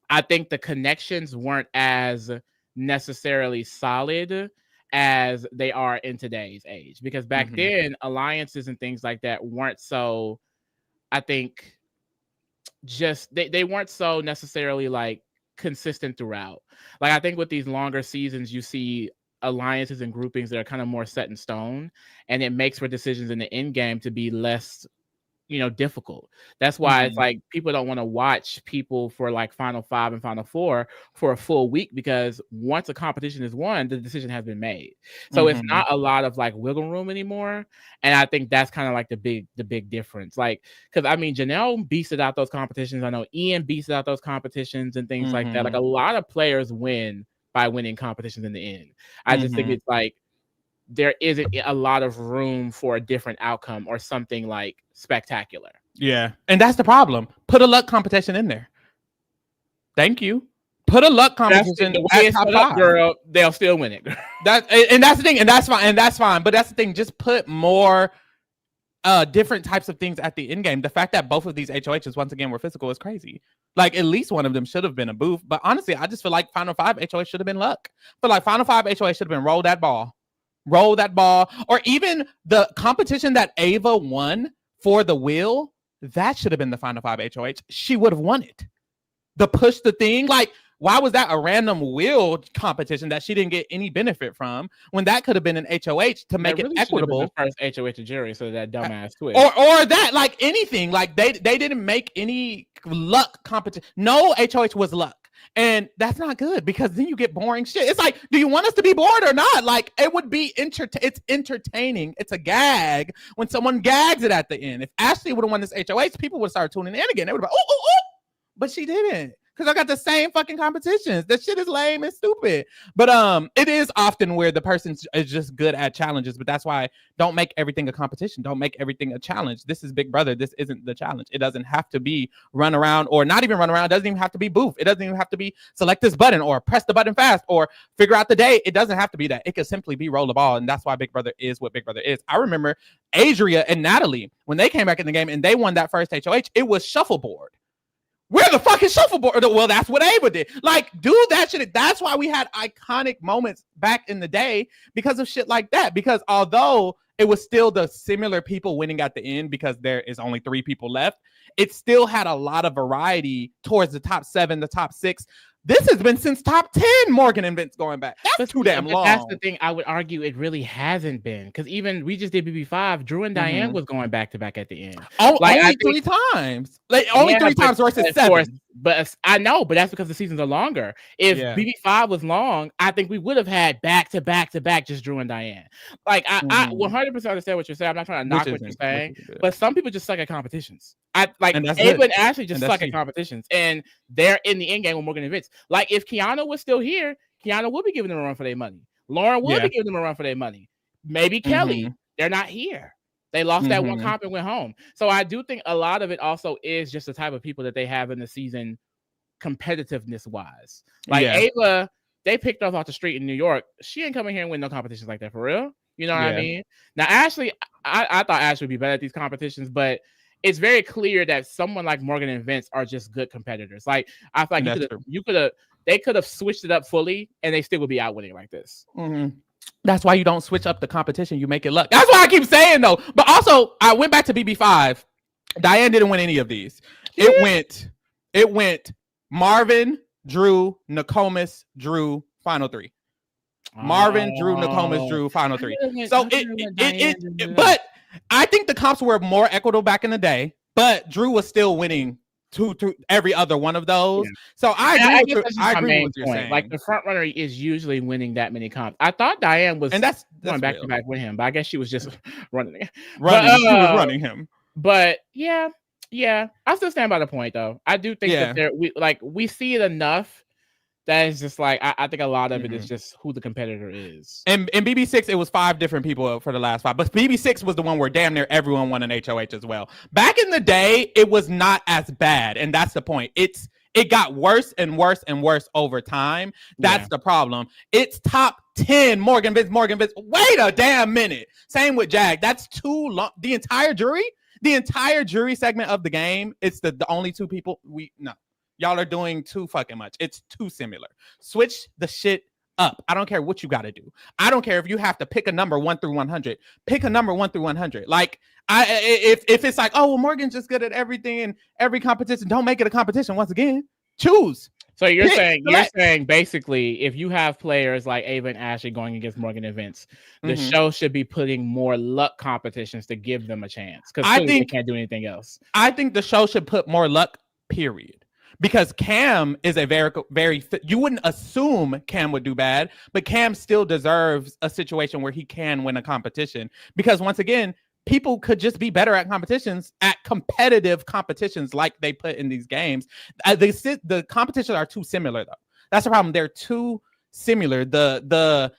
I think the connections weren't as necessarily solid as they are in today's age, because back then alliances and things like that weren't so, I think, just they weren't so necessarily like consistent throughout. Like, I think with these longer seasons, you see alliances and groupings that are kind of more set in stone, and it makes for decisions in the end game to be less difficult. That's why it's like people don't want to watch people for like Final 5 and Final 4 for a full week, because once a competition is won, the decision has been made. So it's not a lot of like wiggle room anymore. And I think that's kind of like the big difference. Like, because I mean, Janelle beasted out those competitions. I know Ian beasted out those competitions and things like that. Like a lot of players win by winning competitions in the end. I just think it's like there isn't a lot of room for a different outcome or something like spectacular. Yeah. And that's the problem. Put a luck competition in there. Thank you. Put a luck competition at top 5. Girl, they'll still win it. That's the thing, and that's fine. But that's the thing. Just put more different types of things at the end game. The fact that both of these HOHs once again were physical is crazy. Like, at least one of them should have been a booth. But honestly, I just feel like Final 5 HOH should have been luck. I feel like Final 5 HOH should have been roll that ball, or even the competition that Ava won for the wheel. That should have been the Final 5 HOH. She would have won it. The push the thing, like, why was that a random wheel competition that she didn't get any benefit from, when that could have been an HOH to make it equitable? The first HOH to jury, so that dumbass twist. Or that, like, anything. Like, they didn't make any luck competition. No HOH was luck. And that's not good, because then you get boring shit. It's like, do you want us to be bored or not? Like, it would be it's entertaining. It's a gag when someone gags it at the end. If Ashley would have won this HOH, people would start tuning in again. They would have been, ooh. But she didn't. Because I got the same fucking competitions. That shit is lame and stupid. But it is often where the person is just good at challenges. But that's why don't make everything a competition. Don't make everything a challenge. This is Big Brother. This isn't the challenge. It doesn't have to be run around, or not even run around. It doesn't even have to be booth. It doesn't even have to be select this button or press the button fast or figure out the day. It doesn't have to be that. It could simply be roll the ball. And that's why Big Brother is what Big Brother is. I remember Adria and Natalie, when they came back in the game and they won that first HOH, it was shuffleboard. Where the fuck is shuffleboard? Well, that's what Ava did. Like, do that shit. That's why we had iconic moments back in the day, because of shit like that. Because although it was still the similar people winning at the end, because there is only 3 people left, it still had a lot of variety towards the top 7, the top 6. This has been since top 10 Morgan and Vince going back. That's too damn long. That's the thing. I would argue it really hasn't been, because even we just did BB5. Drew and Diane was going back to back at the end. Only 3 times. Like, only 3 times versus 7. But I know, but that's because the seasons are longer. If BB5 was long, I think we would have had back to back to back just Drew and Diane. Like, I 100% understand what you're saying. I'm not trying to knock what you're saying, but some people just suck at competitions. Ava and Ashley just suck at competitions, and they're in the end game with Morgan and Vince. Like, if Keanu was still here, Keanu would be giving them a run for their money. Lauren would be giving them a run for their money. Maybe Kelley. They're not here. They lost that one comp and went home. So I do think a lot of it also is just the type of people that they have in the season, competitiveness wise. Like Ava, they picked us off the street in New York. She ain't coming here and win no competitions like that for real. You know what I mean? Now, Ashley, I thought Ashley would be better at these competitions, but it's very clear that someone like Morgan and Vince are just good competitors. Like, I feel like they could have switched it up fully and they still would be out winning like this. That's why you don't switch up the competition. You make it luck. That's why I keep saying, though. But also, I went back to BB5. Diane didn't win any of these. It went Marvin, Drew, Nokomis, Drew, final 3. Marvin, Drew, Nokomis, Drew, final 3. So but I think the comps were more equitable back in the day, but Drew was still winning to every other one of those. So I agree with what you're saying. Like, the front runner is usually winning that many comps. I thought Diane was that's going back to back with him, but I guess she was just running she was running him. But yeah, I still stand by the point, though. I do think that we see it enough that is just like, I think a lot of it is just who the competitor is. And in BB6, it was 5 different people for the last 5. But BB6 was the one where damn near everyone won an HOH as well. Back in the day, it was not as bad. And that's the point. It got worse and worse and worse over time. That's the problem. It's top 10 Morgan Vince. Wait a damn minute. Same with Jag. That's too long. The entire jury segment of the game, it's the only 2 people Y'all are doing too fucking much. It's too similar. Switch the shit up. I don't care what you got to do. I don't care if you have to pick a number 1 through 100. Pick a number 1 through 100. Like, if it's like, oh, well, Morgan's just good at everything and every competition, don't make it a competition once again. Choose. So you're saying basically, if you have players like Ava and Ashley going against Morgan events, the show should be putting more luck competitions to give them a chance, because they can't do anything else. I think the show should put more luck, period. Because Cam is a very you wouldn't assume Cam would do bad, but Cam still deserves a situation where he can win a competition. Because once again, people could just be better at competitive competitions like they put in these games. The competitions are too similar, though. That's the problem. They're too similar. The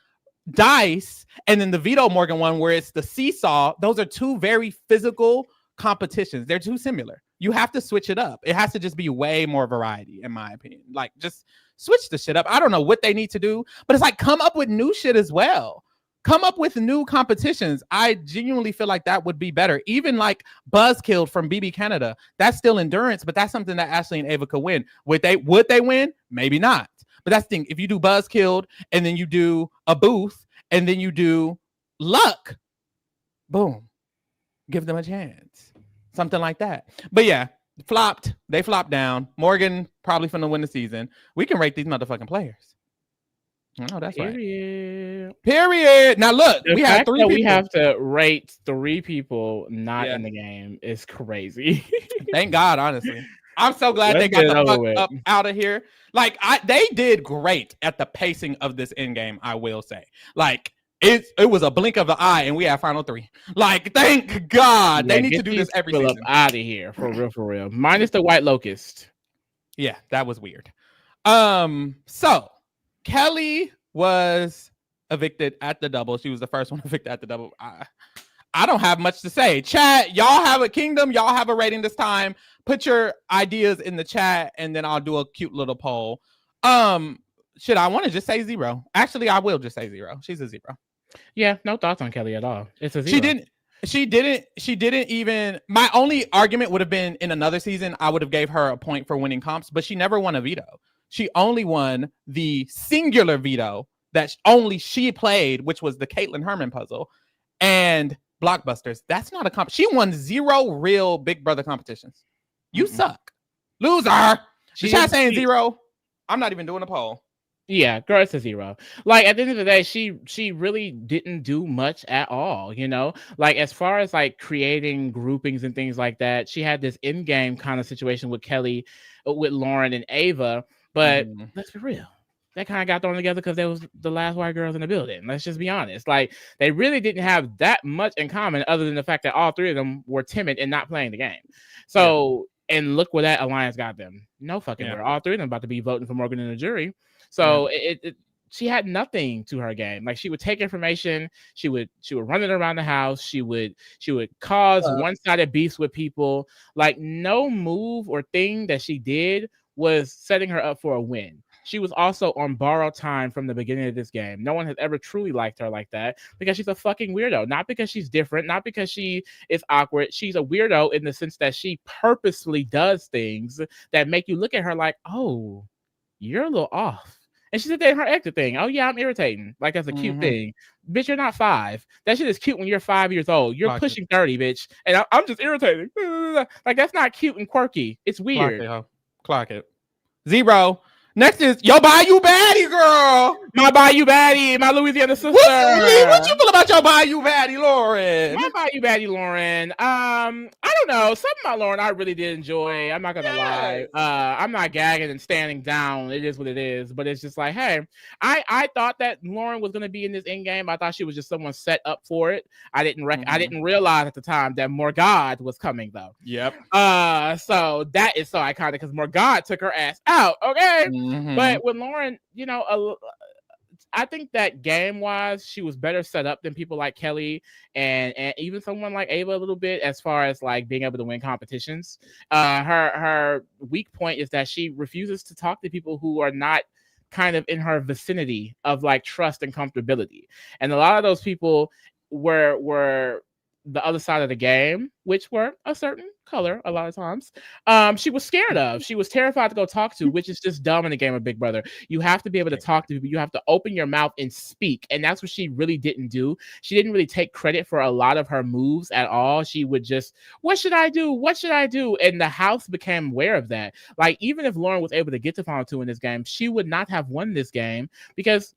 dice and then the Vito Morgan one, where it's the seesaw, those are two very physical competitions. They're too similar. You have to switch it up. It has to just be way more variety, in my opinion. Like, just switch the shit up. I don't know what they need to do, but it's like, come up with new shit as well. Come up with new competitions. I genuinely feel like that would be better. Even like Buzzkilled from BB Canada, that's still endurance, but that's something that Ashley and Ava could win. Would they win? Maybe not. But that's the thing. If you do Buzzkilled and then you do a booth and then you do luck, boom, give them a chance. Something like that. But yeah, they flopped down. Morgan probably finna win the season. We can rate these motherfucking players. Oh, that's Period. Right. Period. Now look, we have 3 people. We have to rate 3 people not in the game is crazy. Thank God, honestly. I'm so glad they got the fuck up out of here. Like, they did great at the pacing of this end game, I will say. Like, it was a blink of the eye, and we have final 3. Like, thank God. They need to do this every season. Out of here, for real. Minus the White Locust. Yeah, that was weird. So Kelley was evicted at the double. She was the first one evicted at the double. I don't have much to say. Chat, y'all have a kingdom. Y'all have a rating this time. Put your ideas in the chat, and then I'll do a cute little poll. Should I want to just say 0? Actually, I will just say 0. She's a 0. Yeah, no thoughts on Kelley at all. It's a 0. She didn't even. My only argument would have been in another season, I would have gave her a point for winning comps, but she never won a veto. She only won the singular veto that only she played, which was the Caitlin Herman puzzle and Blockbusters. That's not a comp. She won 0 real Big Brother competitions. You suck. Loser. She's saying 0. I'm not even doing a poll. Yeah, girl, it's a 0. Like, at the end of the day, she really didn't do much at all, you know? Like, as far as like creating groupings and things like that, she had this in-game kind of situation with Kelley, with Lauren and Ava, but let's be real. That kind of got thrown together because there was the last white girls in the building. Let's just be honest. Like, they really didn't have that much in common other than the fact that all 3 of them were timid and not playing the game. So, and look where that alliance got them. No fucking where. All 3 of them about to be voting for Morgan in the jury. So she had nothing to her game. Like, she would take information, she would run it around the house, she would cause one-sided beefs with people. Like, no move or thing that she did was setting her up for a win. She was also on borrowed time from the beginning of this game. No one has ever truly liked her like that because she's a fucking weirdo. Not because she's different, not because she is awkward. She's a weirdo in the sense that she purposely does things that make you look at her like, oh, you're a little off. And she said that in her exit thing. Oh, yeah, I'm irritating. Like, that's a cute thing. Bitch, you're not 5. That shit is cute when you're 5 years old. You're pushing 30, bitch. And I'm just irritating. Like, that's not cute and quirky. It's weird. Clock it. 0. Next is your Bayou Baddie, girl. My Bayou Baddie, my Louisiana sister. What you feel about your Bayou Baddie, Lauren? My Bayou Baddie, Lauren. I don't know. Something about Lauren I really did enjoy. I'm not gonna lie. I'm not gagging and standing down. It is what it is. But it's just like, hey, I thought that Lauren was gonna be in this end game. I thought she was just someone set up for it. I didn't realize at the time that Morgade was coming though. Yep. So that is so iconic because Morgade took her ass out. Okay. But with Lauren, you know, I think that game-wise, she was better set up than people like Kelley and even someone like Ava a little bit as far as like being able to win competitions. Her weak point is that she refuses to talk to people who are not kind of in her vicinity of like trust and comfortability. And a lot of those people were the other side of the game, which were a certain color a lot of times, she was scared of. She was terrified to go talk to, which is just dumb in the game of Big Brother. You have to be able to talk to people. You have to open your mouth and speak. And that's what she really didn't do. She didn't really take credit for a lot of her moves at all. She would just, what should I do? What should I do? And the house became aware of that. Like, even if Lauren was able to get to Final 2 in this game, she would not have won this game because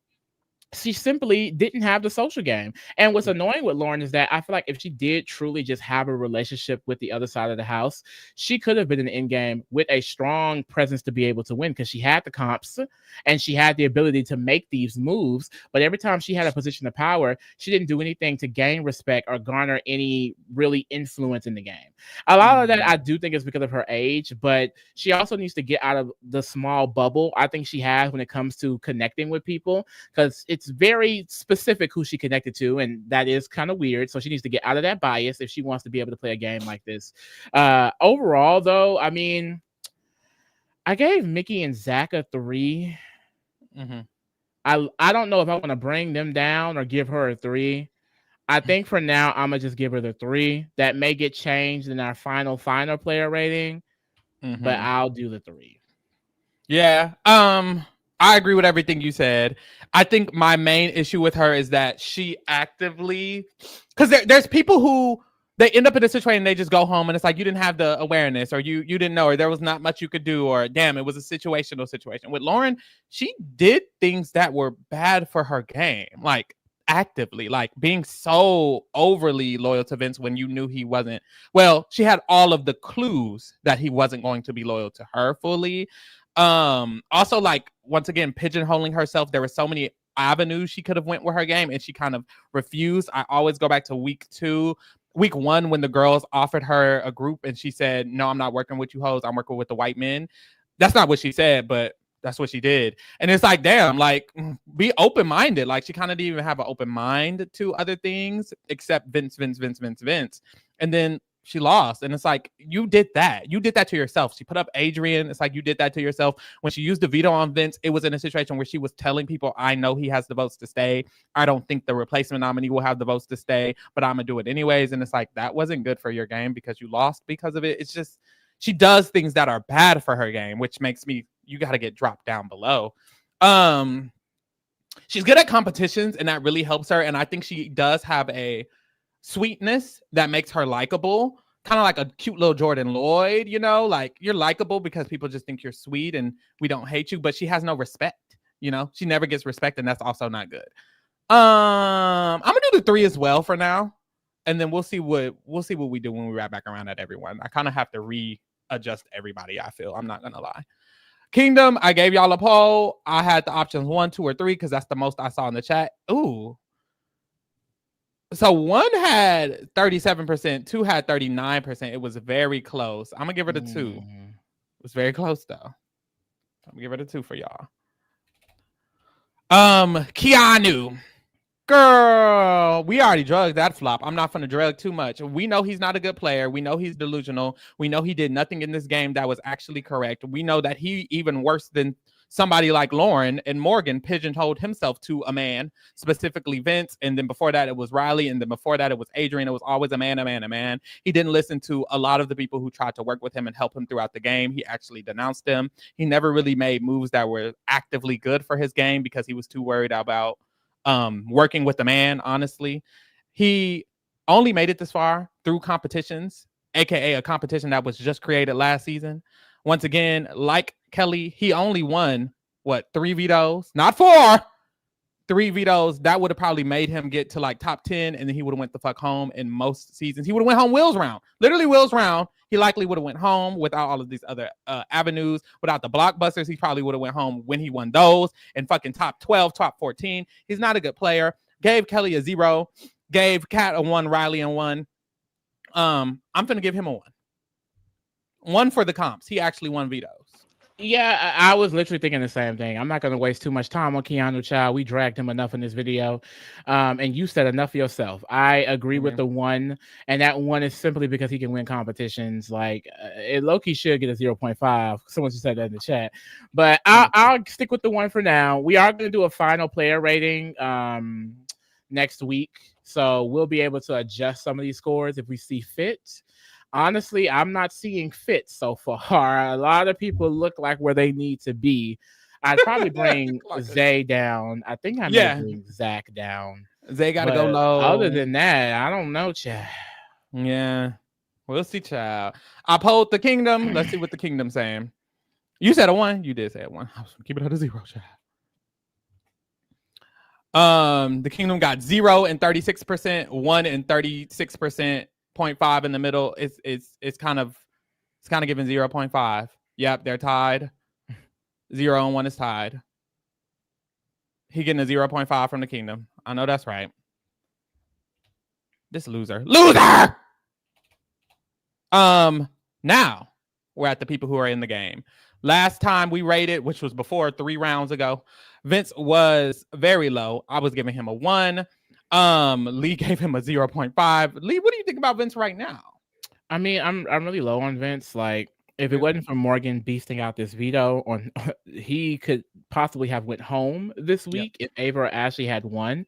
she simply didn't have the social game. And what's annoying with Lauren is that I feel like if she did truly just have a relationship with the other side of the house, she could have been in the end game with a strong presence to be able to win, because she had the comps and she had the ability to make these moves. But every time she had a position of power, she didn't do anything to gain respect or garner any really influence in the game. A lot of that I do think is because of her age, but she also needs to get out of the small bubble I think she has when it comes to connecting with people, because it's very specific who she connected to, and that is kind of weird. So she needs to get out of that bias if she wants to be able to play a game like this. Overall, though, I mean, I gave Mickey and Zach a 3. I don't know if I want to bring them down or give her a 3. I think for now, I'm going to just give her the 3. That may get changed in our final player rating, but I'll do the 3. Yeah. I agree with everything you said. I think my main issue with her is that she actively, because there's people who they end up in a situation and they just go home and it's like, you didn't have the awareness, or you didn't know, or there was not much you could do, or damn, it was a situational situation. With Lauren, she did things that were bad for her game, like actively, like being so overly loyal to Vince when you knew he wasn't. Well, she had all of the clues that he wasn't going to be loyal to her fully. Also, like, once again, pigeonholing herself. There were so many avenues she could have went with her game, and she kind of refused. I always go back to week 1 when the girls offered her a group and she said, no, I'm not working with you hoes, I'm working with the white men. That's not what she said, but that's what she did. And it's like, damn, like, be open-minded. Like, she kind of didn't even have an open mind to other things except Vince. And then she lost. And it's like, you did that to yourself. She put up Adrian. It's like, you did that to yourself. When she used the veto on Vince, it was in a situation where she was telling people, I know he has the votes to stay. I don't think the replacement nominee will have the votes to stay, but I'm gonna do it anyways. And it's like, that wasn't good for your game because you lost because of it. It's just, she does things that are bad for her game, which makes me, you got to get dropped down below. She's good at competitions and that really helps her. And I think she does have a sweetness that makes her likable, kind of like a cute little Jordan Lloyd, you know, like, you're likable because people just think you're sweet and we don't hate you, but she has no respect, you know, she never gets respect, and that's also not good. I'm gonna do the 3 as well for now, and then we'll see what we do when we wrap back around at everyone. I kind of have to readjust everybody, I feel, I'm not gonna lie. Kingdom, I gave y'all a poll. I had the options 1, 2, or 3 because that's the most I saw in the chat. Ooh. So 1 had 37%, 2 had 39%. It was very close. I'm gonna give it a 2. It was very close though. I'm gonna give it a 2 for y'all. Keanu. Girl, we already drugged that flop. I'm not gonna drug too much. We know he's not a good player. We know he's delusional. We know he did nothing in this game that was actually correct. We know that he, even worse than somebody like Lauren and Morgan, pigeonholed himself to a man, specifically Vince. And then before that, it was Riley. And then before that, it was Adrian. It was always a man. He didn't listen to a lot of the people who tried to work with him and help him throughout the game. He actually denounced them. He never really made moves that were actively good for his game because he was too worried about working with the man. Honestly, he only made it this far through competitions, aka a competition that was just created last season. Once again, like Kelley, he only won 3 vetoes, not 4. 3 vetoes. That would have probably made him get to like top 10, and then he would have went the fuck home. In most seasons, he would have went home Will's round, literally Will's round. He likely would have went home without all of these other avenues, without the blockbusters. He probably would have went home when he won those and fucking top 12, top 14. He's not a good player. Gave Kelley a 0. Gave Kat a 1, Riley a 1. I'm gonna give him a 1. 1 for the comps. He actually won vetoes. Yeah, I was literally thinking the same thing. I'm not going to waste too much time on Keanu, child. We dragged him enough in this video. And you said enough yourself. I agree with the 1. And that 1 is simply because he can win competitions. Like, low-key should get a 0.5. Someone just said that in the chat. But I'll stick with the 1 for now. We are going to do a final player rating next week. So we'll be able to adjust some of these scores if we see fit. Honestly, I'm not seeing fit so far. A lot of people look like where they need to be. I'd probably bring Zay down. I think I may bring Zach down. Zay got to go low. Other than that, I don't know, child. Yeah. We'll see, child. I polled the kingdom. Let's see what the kingdom's saying. You said a 1. You did say a 1. I was gonna keep it at a 0, child. The kingdom got 0 and 36%, 1 and 36%, 0.5 in the middle. It's kind of giving 0.5. Yep, they're tied. 0 and 1 is tied. He getting a 0.5 from the kingdom. I know that's right. This loser. Now we're at the people who are in the game. Last time we rated, which was before 3 rounds ago, Vince was very low. I was giving him a 1. Lee gave him a 0.5. Lee, what do you think about Vince right now? I mean, I'm really low on Vince. Like, if it wasn't for Morgan beasting out this veto, on he could possibly have went home this week if Ava or Ashley had won.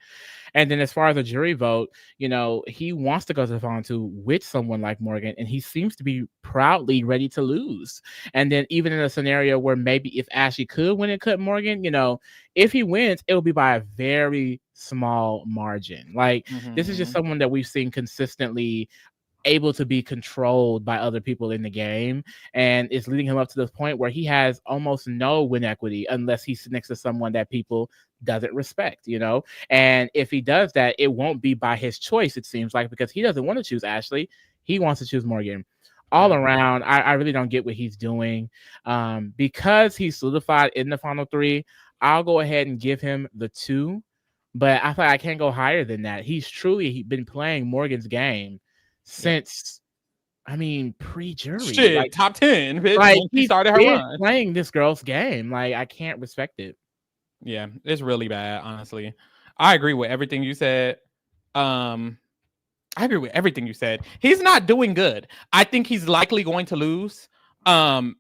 And then as far as a jury vote, you know, he wants to go to the final 2 with someone like Morgan, and he seems to be proudly ready to lose. And then even in a scenario where maybe if Ashley could win and cut Morgan, you know, if he wins, it'll be by a very small margin. Like, this is just someone that we've seen consistently able to be controlled by other people in the game, and it's leading him up to this point where he has almost no win equity unless he's next to someone that people doesn't respect, you know. And if he does that, it won't be by his choice, it seems like, because he doesn't want to choose Ashley. He wants to choose Morgan. All around, I really don't get what he's doing. Because he's solidified in the final 3, I'll go ahead and give him the 2, but I feel like I can't go higher than that. He's truly been playing Morgan's game since, I mean, pre-jury. Shit, like, top 10. Bitch, like, he started her run. Playing this girl's game. Like, I can't respect it. Yeah, it's really bad, honestly. I agree with everything you said. He's not doing good. I think he's likely going to lose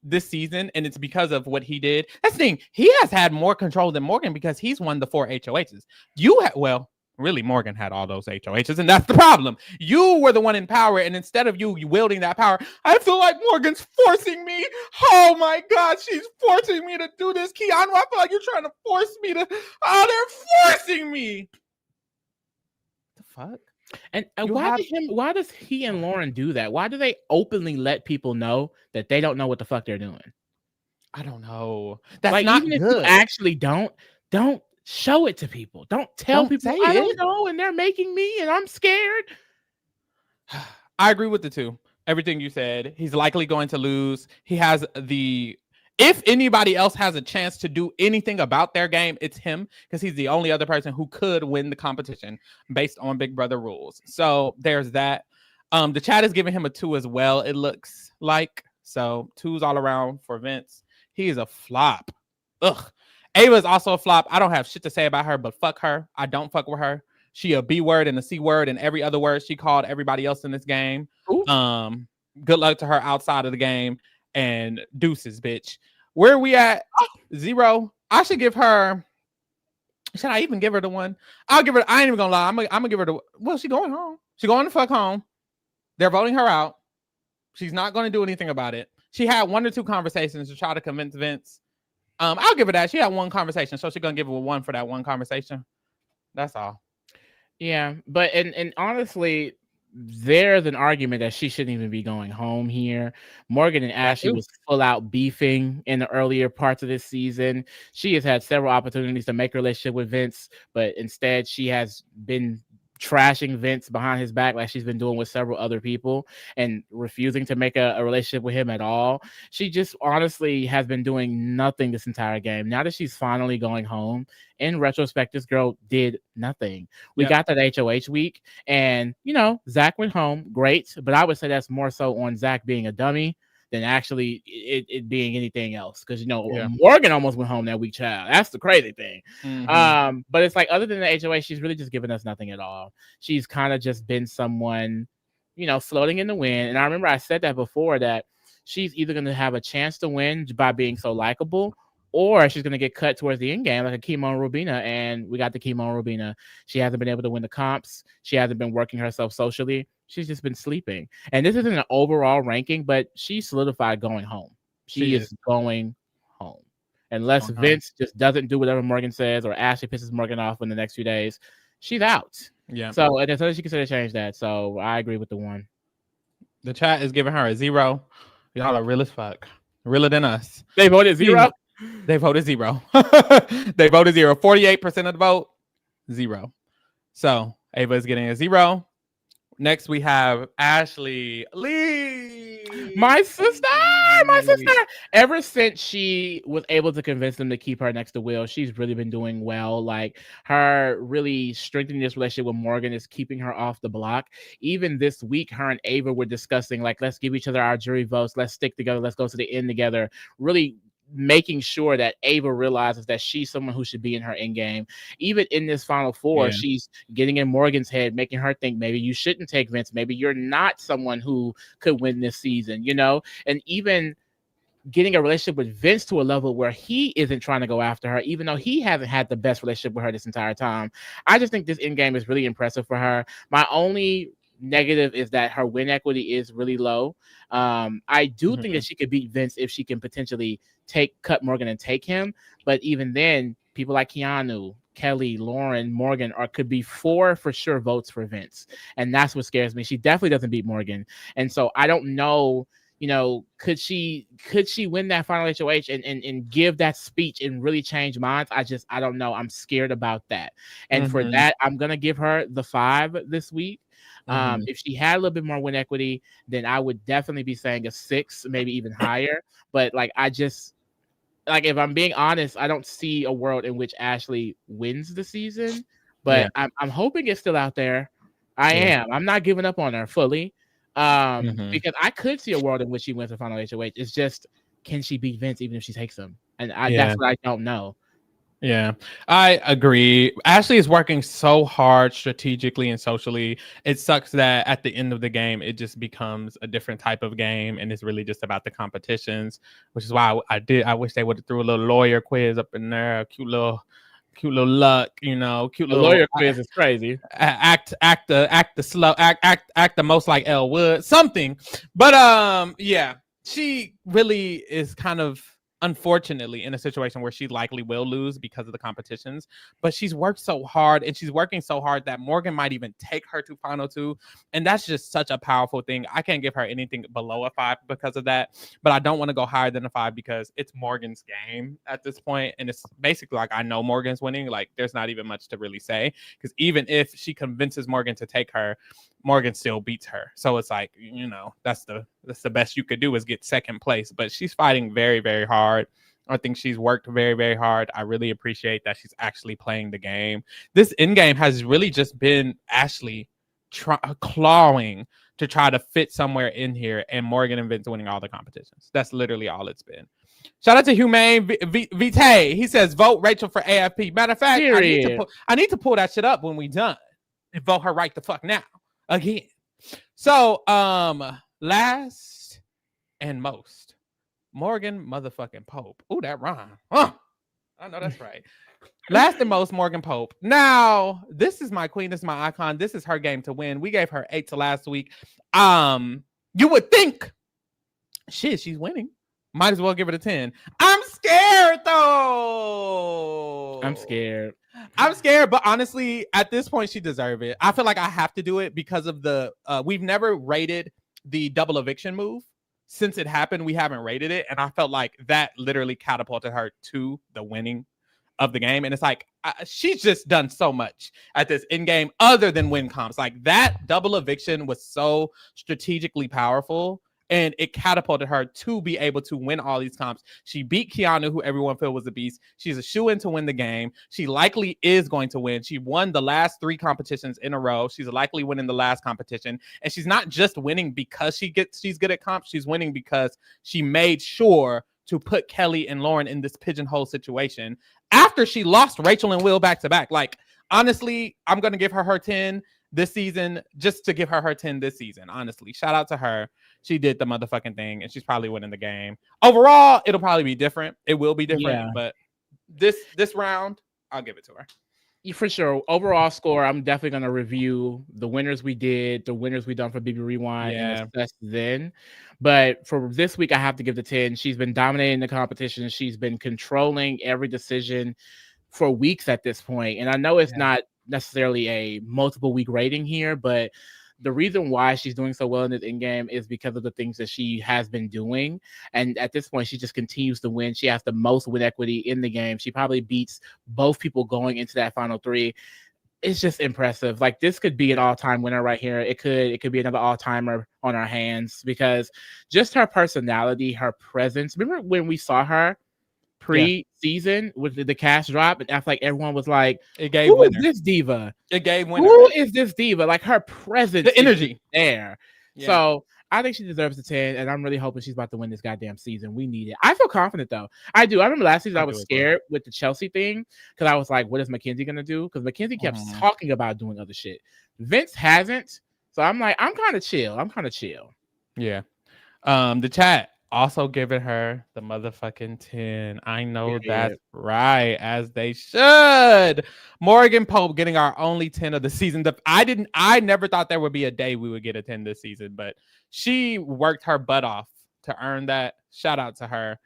this season, and it's because of what he did. That's the thing. He has had more control than Morgan because he's won the 4 HOHs. Really, Morgan had all those HOHs, and that's the problem. You were the one in power, and instead of you wielding that power, I feel like Morgan's forcing me. Oh my God, she's forcing me to do this. Keanu, I feel like you're trying to force me to. Oh, they're forcing me. The fuck? And why does he and Lauren do that? Why do they openly let people know that they don't know what the fuck they're doing? I don't know. That's like, not even good. If you actually don't show it to people. Don't tell people, I don't know, and they're making me, and I'm scared. I agree with the 2. Everything you said. He's likely going to lose. He has if anybody else has a chance to do anything about their game, it's him, because he's the only other person who could win the competition based on Big Brother rules. So there's that. The chat is giving him a 2 as well, it looks like. So 2s all around for Vince. He is a flop. Ugh. Ava is also a flop. I don't have shit to say about her, but fuck her. I don't fuck with her. She a B word and a C word and every other word she called everybody else in this game. Ooh. Good luck to her outside of the game, and deuces, bitch. Where are we at? 0. I should give her. Should I even give her the 1? I'll give her. I ain't even gonna lie. I'm gonna give her the. Well, she going home. She going to fuck home. They're voting her out. She's not going to do anything about it. She had 1 or 2 conversations to try to convince Vince. I'll give her that. She had 1 conversation, so she's gonna give her a 1 for that 1 conversation. That's all. Yeah, but and honestly, there's an argument that she shouldn't even be going home here. Morgan and Ashley was full out beefing in the earlier parts of this season. She has had several opportunities to make a relationship with Vince, but instead she has been trashing Vince behind his back like she's been doing with several other people and refusing to make a relationship with him at all. She just honestly has been doing nothing this entire game. Now that she's finally going home, in retrospect, this girl did nothing. We got that HOH week, and, you know, Zach went home. Great. But I would say that's more so on Zach being a dummy than actually it being anything else. Because, you know, Morgan almost went home that week, child. That's the crazy thing. But it's like, other than the HOH, she's really just given us nothing at all. She's kind of just been someone, you know, floating in the wind. And I remember I said that before, that she's either going to have a chance to win by being so likable, or she's going to get cut towards the end game like a Keanu Rubina, and we got the Keanu Rubina. She hasn't been able to win the comps. She hasn't been working herself socially. She's just been sleeping. And this isn't an overall ranking, but she solidified going home. She is going home. Unless Vince just doesn't do whatever Morgan says or Ashley pisses Morgan off in the next few days, she's out. Yeah. So until she consider change that. So I agree with the 1. The chat is giving her a 0. Y'all are real as fuck. Realer than us. They voted 0? They voted 0. They voted 0. 48% of the vote, 0. So Ava is getting a 0. Next, we have Ashley Lee. My sister. Ever since she was able to convince them to keep her next to Will, she's really been doing well. Like, her really strengthening this relationship with Morgan is keeping her off the block. Even this week, her and Ava were discussing, like, let's give each other our jury votes. Let's stick together. Let's go to the end together. Really making sure that Ava realizes that she's someone who should be in her end game. Even in this Final Four, she's getting in Morgan's head, making her think maybe you shouldn't take Vince. Maybe you're not someone who could win this season, you know? And even getting a relationship with Vince to a level where he isn't trying to go after her, even though he hasn't had the best relationship with her this entire time. I just think this end game is really impressive for her. My only negative is that her win equity is really low. I do think that she could beat Vince if she can potentially cut Morgan and take him. But even then, people like Keanu, Kelley, Lauren, Morgan could be 4 for sure votes for Vince. And that's what scares me. She definitely doesn't beat Morgan. And so I don't know, you know, could she win that final HOH and give that speech and really change minds? I don't know. I'm scared about that. And for that, I'm going to give her the 5 this week. If she had a little bit more win equity, then I would definitely be saying a 6, maybe even higher. But like, if I'm being honest, I don't see a world in which Ashley wins the season, but I'm hoping it's still out there. I am. I'm not giving up on her fully. Because I could see a world in which she wins the final HOH. It's just, can she beat Vince even if she takes him? And that's what I don't know. Yeah, I agree. Ashley is working so hard strategically and socially. It sucks that at the end of the game, it just becomes a different type of game, and it's really just about the competitions, which is why I wish they would have threw a little lawyer quiz up in there, cute little luck, you know, cute little lawyer quiz is crazy. Act the most like Elle Wood, something. But yeah, she really is kind of, unfortunately, in a situation where she likely will lose because of the competitions, but she's worked so hard, and she's working so hard that Morgan might even take her to final 2, and that's just such a powerful thing. I can't give her anything below a 5 because of that, but I don't want to go higher than a 5 because it's Morgan's game at this point, and it's basically like, I know Morgan's winning. Like, there's not even much to really say, because even if she convinces Morgan to take her, Morgan still beats her. So it's like, you know, that's the best you could do is get second place. But she's fighting very, very hard. I think she's worked very, very hard. I really appreciate that she's actually playing the game. This end game has really just been Ashley clawing to try to fit somewhere in here, and Morgan and Vince winning all the competitions. That's literally all it's been. Shout out to Humane Vitae. He says, vote Rachel for AFP. Matter of fact, I need to pull that shit up when we done and vote her right the fuck now. Again. So, last and most, Morgan motherfucking Pope. Ooh, that rhyme. I know that's right. Last and most, Morgan Pope. Now, this is my queen. This is my icon. This is her game to win. We gave her 8 to last week. You would think, shit, she's winning. Might as well give it a 10. I'm scared, though. I'm scared, but honestly, at this point, she deserves it. I feel like I have to do it because of the we've never rated the double eviction move. Since it happened, we haven't rated it, and I felt like that literally catapulted her to the winning of the game. And it's like, she's just done so much at this end game other than win comps. Like, that double eviction was so strategically powerful, and it catapulted her to be able to win all these comps. She beat Keanu, who everyone felt was a beast. She's a shoo-in to win the game. She likely is going to win. She won the last 3 competitions in a row. She's likely winning the last competition. And she's not just winning because she's good at comps. She's winning because she made sure to put Kelley and Lauren in this pigeonhole situation after she lost Rachel and Will back to back. Like, honestly, I'm going to give her 10. this season, just to give her 10 this season. Honestly, shout out to her. She did the motherfucking thing, and she's probably winning the game. Overall, it'll probably be different. It will be different, but this round, I'll give it to her. For sure. Overall score, I'm definitely going to review the winners we did, the winners we done for BB Rewind, and assess then. But for this week, I have to give the 10. She's been dominating the competition. She's been controlling every decision for weeks at this point. And I know it's not necessarily a multiple week rating here, but the reason why she's doing so well in this in-game is because of the things that she has been doing. And at this point, she just continues to win. She has the most win equity in the game. She probably beats both people going into that final 3. It's just impressive. Like, this could be an all-time winner right here. It could be another all-timer on our hands, because just her personality, her presence. Remember when we saw her pre-season with the cast drop, and I feel like everyone was like, who is this diva? It gave winner. Who is this diva? Like, her presence, the energy there. Yeah. So I think she deserves a 10, and I'm really hoping she's about to win this goddamn season. We need it. I feel confident, though. I do. I remember last season I was scared with the Chelsea thing, because I was like, what is Mackenzie going to do? Because Mackenzie kept talking about doing other shit. Vince hasn't. So I'm like, I'm kind of chill. Yeah. The chat also giving her the motherfucking 10. I know that's right, as they should. Morgan Pope getting our only 10 of the season. I never thought there would be a day we would get a 10 this season, but she worked her butt off to earn that. Shout out to her.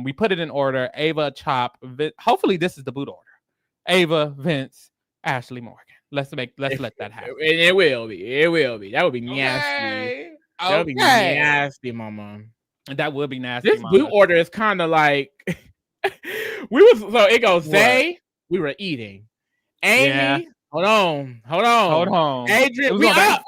We put it in order. Ava, Chop, hopefully this is the boot order. Ava, Vince, Ashley, Morgan. Let's let that happen. It will be. That would be nasty. That would be nasty, mama. That would be nasty. This boot order is kind of like it goes Zay, we were eating. Amy, hold on. Adrian, we up.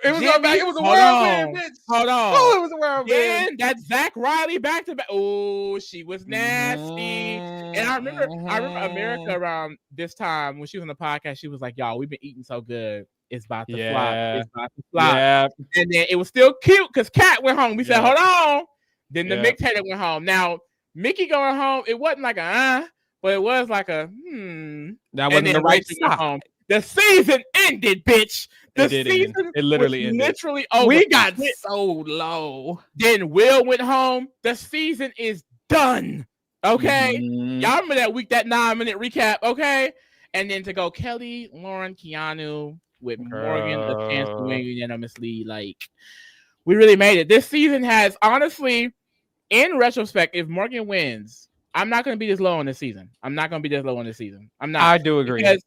It was going back. It was a whirlwind, bitch. Hold on. Oh, it was a whirlwind. Then that Zach Riley back to back. Oh, she was nasty. And I remember America around this time when she was on the podcast, she was like, y'all, we've been eating so good. It's about to flop. It's about to flop. Yeah. And then it was still cute because Kat went home. We said, hold on. Then the Mixtator went home. Now, Mickey going home, it wasn't like but it was like a That wasn't the right stop. The season ended, bitch. It literally ended. Literally over. We got so low. Then Will went home. The season is done. Okay? Y'all remember that week, that 9-minute recap, okay? And then to go Kelley, Lauren, Keanu, with Morgan, a chance to win unanimously. Like, we really made it. This season has, honestly, in retrospect, if Morgan wins, I'm not going to be this low on this season. I'm not. I do agree. Because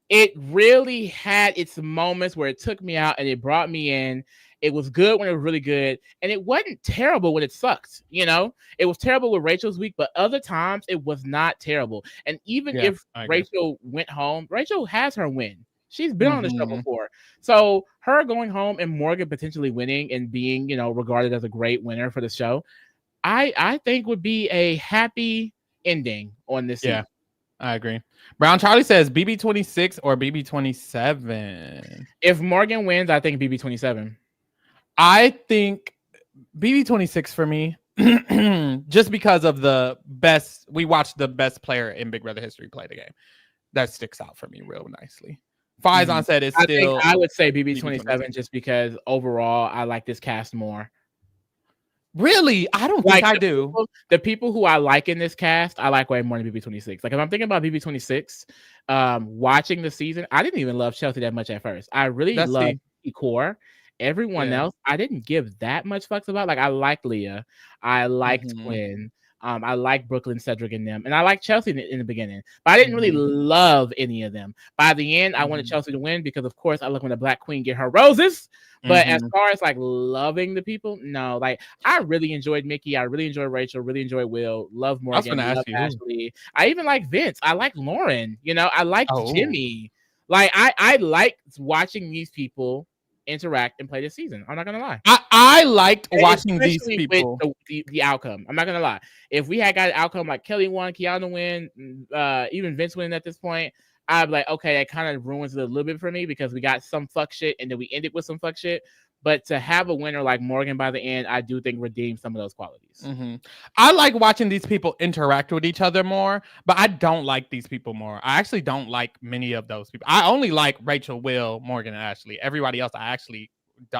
it really had its moments where it took me out and it brought me in. It was good when it was really good. And it wasn't terrible when it sucked. You know, it was terrible with Rachel's week, but other times it was not terrible. And even if Rachel went home, Rachel has her win. She's been on the show before. So her going home and Morgan potentially winning and being, regarded as a great winner for the show, I think would be a happy ending on this season. I agree. Brown Charlie says BB26 or BB27. If Morgan wins, I think BB27. I think BB26 for me, just because of we watched the best player in Big Brother history play the game. That sticks out for me real nicely. Faizon said it's still. I would say BB27 just because overall I like this cast more. Really? I don't think I do. The people who I like in this cast, I like way more than BB26. Like, if I'm thinking about BB26, watching the season, I didn't even love Chelsea that much at first. I really loved Ecor. Everyone else, I didn't give that much fucks about. Like, I liked Leah. I liked Quinn. I like Brooklyn, Cedric, and them. And I like Chelsea in the beginning. But I didn't really love any of them. By the end, I wanted Chelsea to win because, of course, I love when the Black Queen get her roses. But as far as, like, loving the people, no. Like, I really enjoyed Mickey. I really enjoyed Rachel. Really enjoyed Will. Love Morgan. Love Ashley. I even like Vince. I like Lauren. I like Jimmy. Like, I like watching these people interact and play this season. I'm not gonna lie. I liked watching these people. With the outcome. I'm not gonna lie. If we had got an outcome like Kelley won, Keanu win, even Vince winning at this point, I'd be like, okay, that kind of ruins it a little bit for me because we got some fuck shit and then we ended with some fuck shit. But to have a winner like Morgan by the end, I do think redeems some of those qualities. Mm-hmm. I like watching these people interact with each other more, but I don't like these people more. I actually don't like many of those people. I only like Rachel, Will, Morgan, and Ashley. Everybody else I actually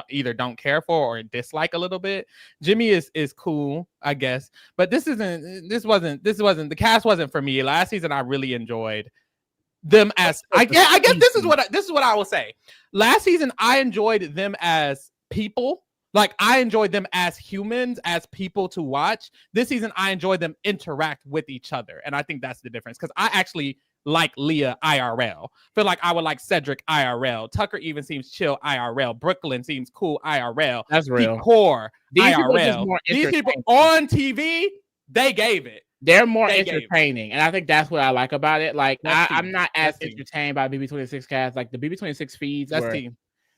either don't care for or dislike a little bit. Jimmy is cool, I guess, but this wasn't the cast wasn't for me. Last season I really enjoyed them as I guess this is what I will say. Last season I enjoyed them as people. Like, I enjoyed them as humans, as people to watch. This season, I enjoy them interact with each other. And I think that's the difference. Because I actually like Leah IRL. Feel like I would like Cedric IRL. Tucker even seems chill IRL. Brooklyn seems cool IRL. That's real. Decor IRL. These people on TV, they gave it. They're more entertaining. And I think that's what I like about it. Like, I'm not as entertained by BB26 cast. Like, the BB26 feeds team.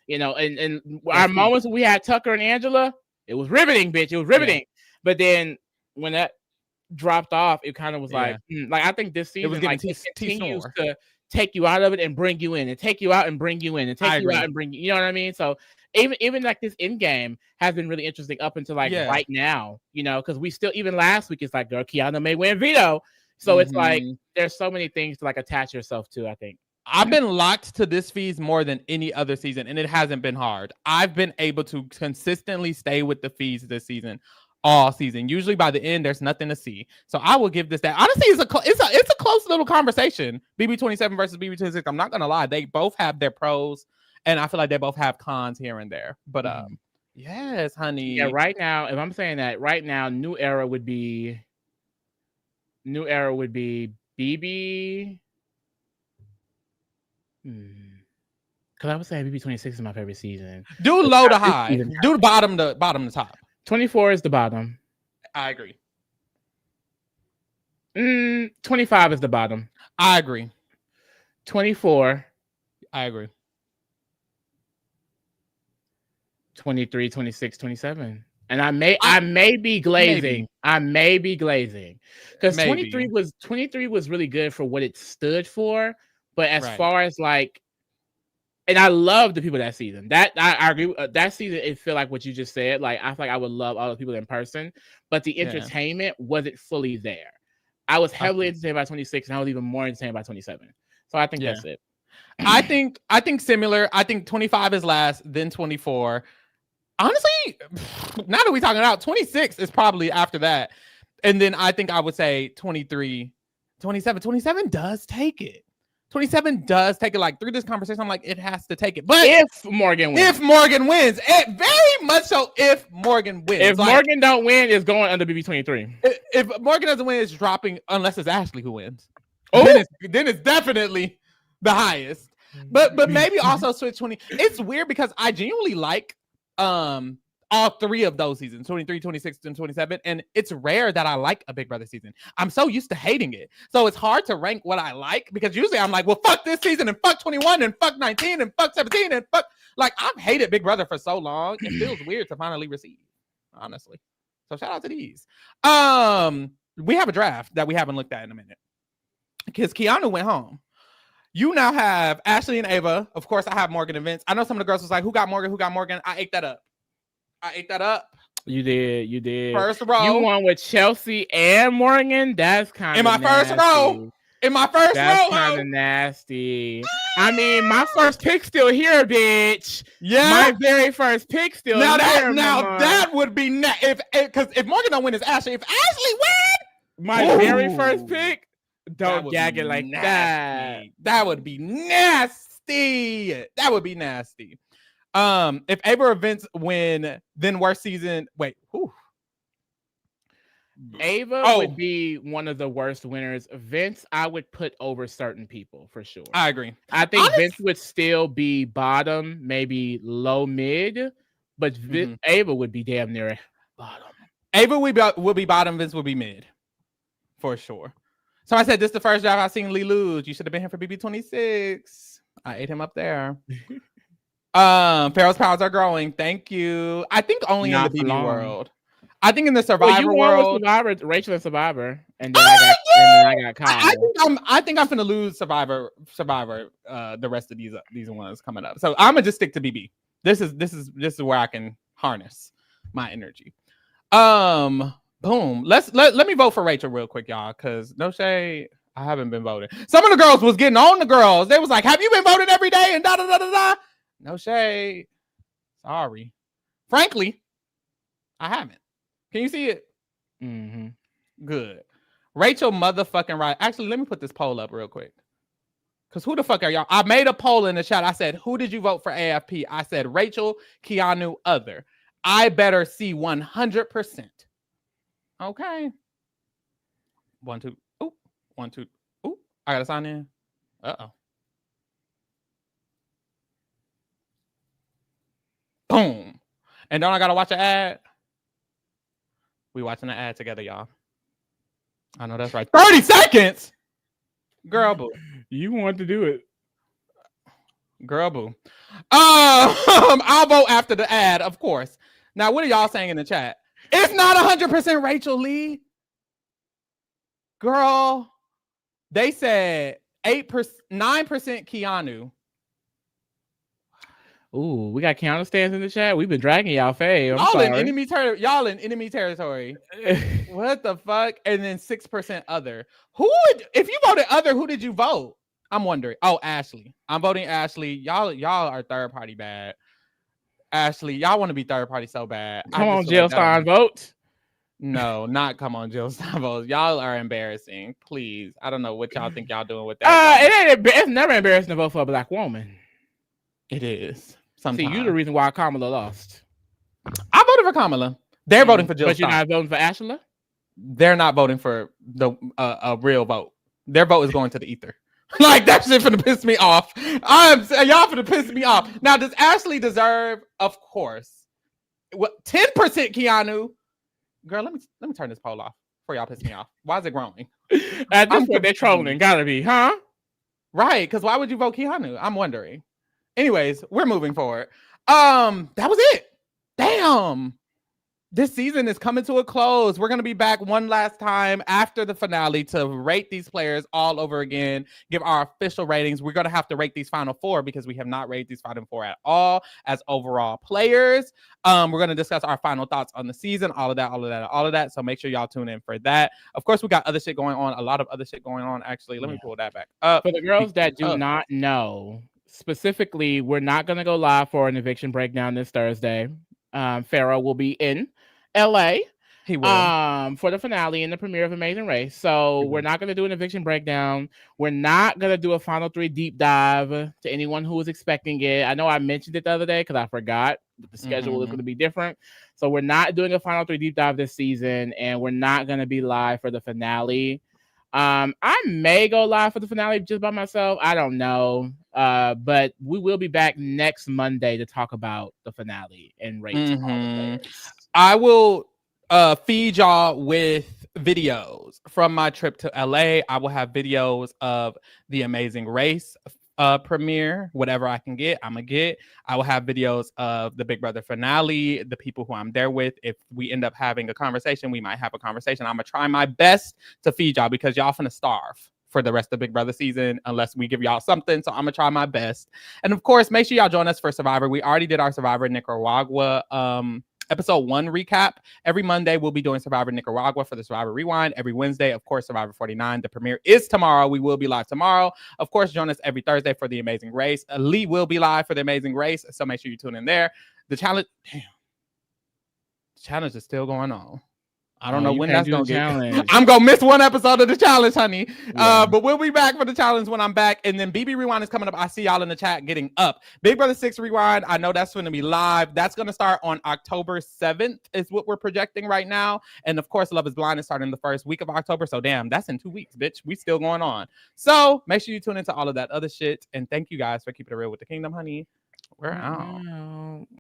You know, and our moments when we had Tucker and Angela, it was riveting, bitch. It was riveting. Yeah. But then when that dropped off, it kind of was like I think this season it continues to take you out of it and bring you in, and take you out and bring you in, and take you out and bring you know what I mean? So even like this end game has been really interesting up until like right now, you know, because we still even last week it's like, girl, Keanu may win veto. So it's like there's so many things to like attach yourself to, I think. I've been locked to this feeds more than any other season, and it hasn't been hard. I've been able to consistently stay with the feeds this season, all season. Usually by the end, there's nothing to see. So I will give this that. Honestly, it's a close little conversation. BB27 versus BB26. I'm not gonna lie, they both have their pros, and I feel like they both have cons here and there. But yes, honey. Yeah, right now, if I'm saying that right now, new era would be BB. Because I would say BB26 is my favorite season. Do low to high. Do bottom to top. 24 is the bottom. I agree. 25 is the bottom. I agree. 24. I agree. 23, 26, 27. And I may be glazing. Maybe. I may be glazing. Because 23 was really good for what it stood for. But as far as like, and I love the people that season. That I agree. That season, it feel like what you just said. Like I feel like I would love all the people in person, but the entertainment wasn't fully there. I was heavily entertained by 26, and I was even more entertained by 27. So I think that's it. I think similar. I think 25 is last, then 24. Honestly, now that we're talking about 26 is probably after that, and then I think I would say 23, 27. 27 does take it. 27 does take it. Like through this conversation, I'm like, it has to take it. But if Morgan wins, it very much so. If Morgan wins, if Morgan don't win, it's going under BB23. If Morgan doesn't win, it's dropping unless it's Ashley who wins. Then it's definitely the highest. But maybe also switch 20. It's weird because I genuinely like all three of those seasons, 23, 26, and 27. And it's rare that I like a Big Brother season. I'm so used to hating it. So it's hard to rank what I like because usually I'm like, well, fuck this season and fuck 21 and fuck 19 and fuck 17 and fuck. Like, I've hated Big Brother for so long. It feels weird to finally receive, honestly. So shout out to these. We have a draft that we haven't looked at in a minute because Keanu went home. You now have Ashley and Ava. Of course, I have Morgan and Vince. I know some of the girls was like, who got Morgan? Who got Morgan? I ate that up. You did. First row. You won with Chelsea and Morgan. That's kind of first row. In my first row. That's kind of nasty. I mean, my first pick still here, bitch. Yeah. My very first pick still here. That would be because if Morgan don't win, it's Ashley. If Ashley win, my very first pick, don't gag it like that. That would be nasty. That would be nasty. If Ava or Vince win, then worst season. Wait, who? Ava would be one of the worst winners. Vince, I would put over certain people for sure. I agree. I think Vince would still be bottom, maybe low mid, but Ava would be damn near bottom. Ava would be bottom. Vince would be mid, for sure. So I said this is the first draft I've seen Lee lose. You should have been here for BB26. I ate him up there. Pharaoh's powers are growing. Thank you. I think only in the BB world. I think in the Survivor world, Rachel and Survivor, and then I got Kyle. I think I'm gonna lose Survivor. The rest of these ones coming up. So I'm gonna just stick to BB. This is where I can harness my energy. Boom. Let me vote for Rachel real quick, y'all, because no shade, I haven't been voting. Some of the girls was getting on the girls. They was like, have you been voting every day? And da da da da da. No shade. Sorry. Frankly, I haven't. Can you see it? Mm-hmm. Good. Rachel motherfucking right. Actually, let me put this poll up real quick. Because who the fuck are y'all? I made a poll in the chat. I said, who did you vote for AFP? I said, Rachel, Keanu, other. I better see 100%. Okay. 1, 2. Ooh. 1, 2. Ooh. I got to sign in. Uh-oh. Boom. And don't I got to watch an ad? We watching the ad together, y'all. I know that's right. 30 seconds? Girl, boo. You want to do it. Girl, boo. I'll vote after the ad, of course. Now, what are y'all saying in the chat? It's not 100% Rachel Lee. Girl, they said 9% Keanu. Ooh, we got Keanu stands in the chat. We've been dragging y'all fame. Y'all in enemy territory. What the fuck? And then 6% other. If you voted other, who did you vote? I'm wondering. Oh, Ashley. I'm voting Ashley. Y'all are third party bad. Ashley, y'all want to be third party so bad. Come on, Jill Stein, vote. No, not come on, Jill Stein, vote. Y'all are embarrassing. Please. I don't know what y'all think y'all doing with that. It's never embarrassing to vote for a black woman. It is. Sometimes. See, you're the reason why Kamala lost. I voted for Kamala. They're voting for Jill But Stein. You're not voting for Ashla? They're not voting for a real vote. Their vote is going to the ether. Like, that shit finna piss me off. Y'all finna piss me off. Now, does Ashley deserve? Of course. What? 10% Keanu. Girl, let me turn this poll off before y'all piss me off. Why is it growing? At this point, they're trolling. Gotta be, huh? Right, because why would you vote Keanu? I'm wondering. Anyways, we're moving forward. That was it. Damn. This season is coming to a close. We're going to be back one last time after the finale to rate these players all over again, give our official ratings. We're going to have to rate these final four because we have not rated these final four at all as overall players. We're going to discuss our final thoughts on the season, all of that. So make sure y'all tune in for that. Of course, we got other shit going on, a lot of other shit going on, actually. Let me pull that back up. For the girls that do not know, specifically, we're not going to go live for an eviction breakdown this Thursday. Pharaoh will be in LA. He will. For the finale and the premiere of Amazing Race. So we're not going to do an eviction breakdown. We're not going to do a final three deep dive to anyone who was expecting it. I know I mentioned it the other day because I forgot that the schedule is going to be different. So we're not doing a final three deep dive this season, and we're not going to be live for the finale. I may go live for the finale just by myself. I don't know. But we will be back next Monday to talk about the finale and rate. I will feed y'all with videos from my trip to LA. I will have videos of the Amazing Race premiere, whatever I can get, I'm gonna get. I will have videos of the Big Brother finale, the people who I'm there with. If we end up having a conversation, we might have a conversation. I'm gonna try my best to feed y'all because y'all finna starve for the rest of Big Brother season unless we give y'all something. So I'm gonna try my best. And of course, make sure y'all join us for Survivor. We already did our Survivor Nicaragua episode 1 recap. Every Monday, we'll be doing Survivor Nicaragua for the Survivor Rewind. Every Wednesday, of course, Survivor 49. The premiere is tomorrow. We will be live tomorrow. Of course, join us every Thursday for The Amazing Race. Lee will be live for The Amazing Race, so make sure you tune in there. The challenge is still going on. I don't know when that's going to get. I'm going to miss one episode of the challenge, honey. Yeah. But we'll be back for the challenge when I'm back. And then BB Rewind is coming up. I see y'all in the chat getting up. Big Brother 6 Rewind. I know that's going to be live. That's going to start on October 7th is what we're projecting right now. And of course, Love is Blind is starting the first week of October. So damn, that's in 2 weeks, bitch. We still going on. So make sure you tune into all of that other shit. And thank you guys for keeping it real with the kingdom, honey. We're out.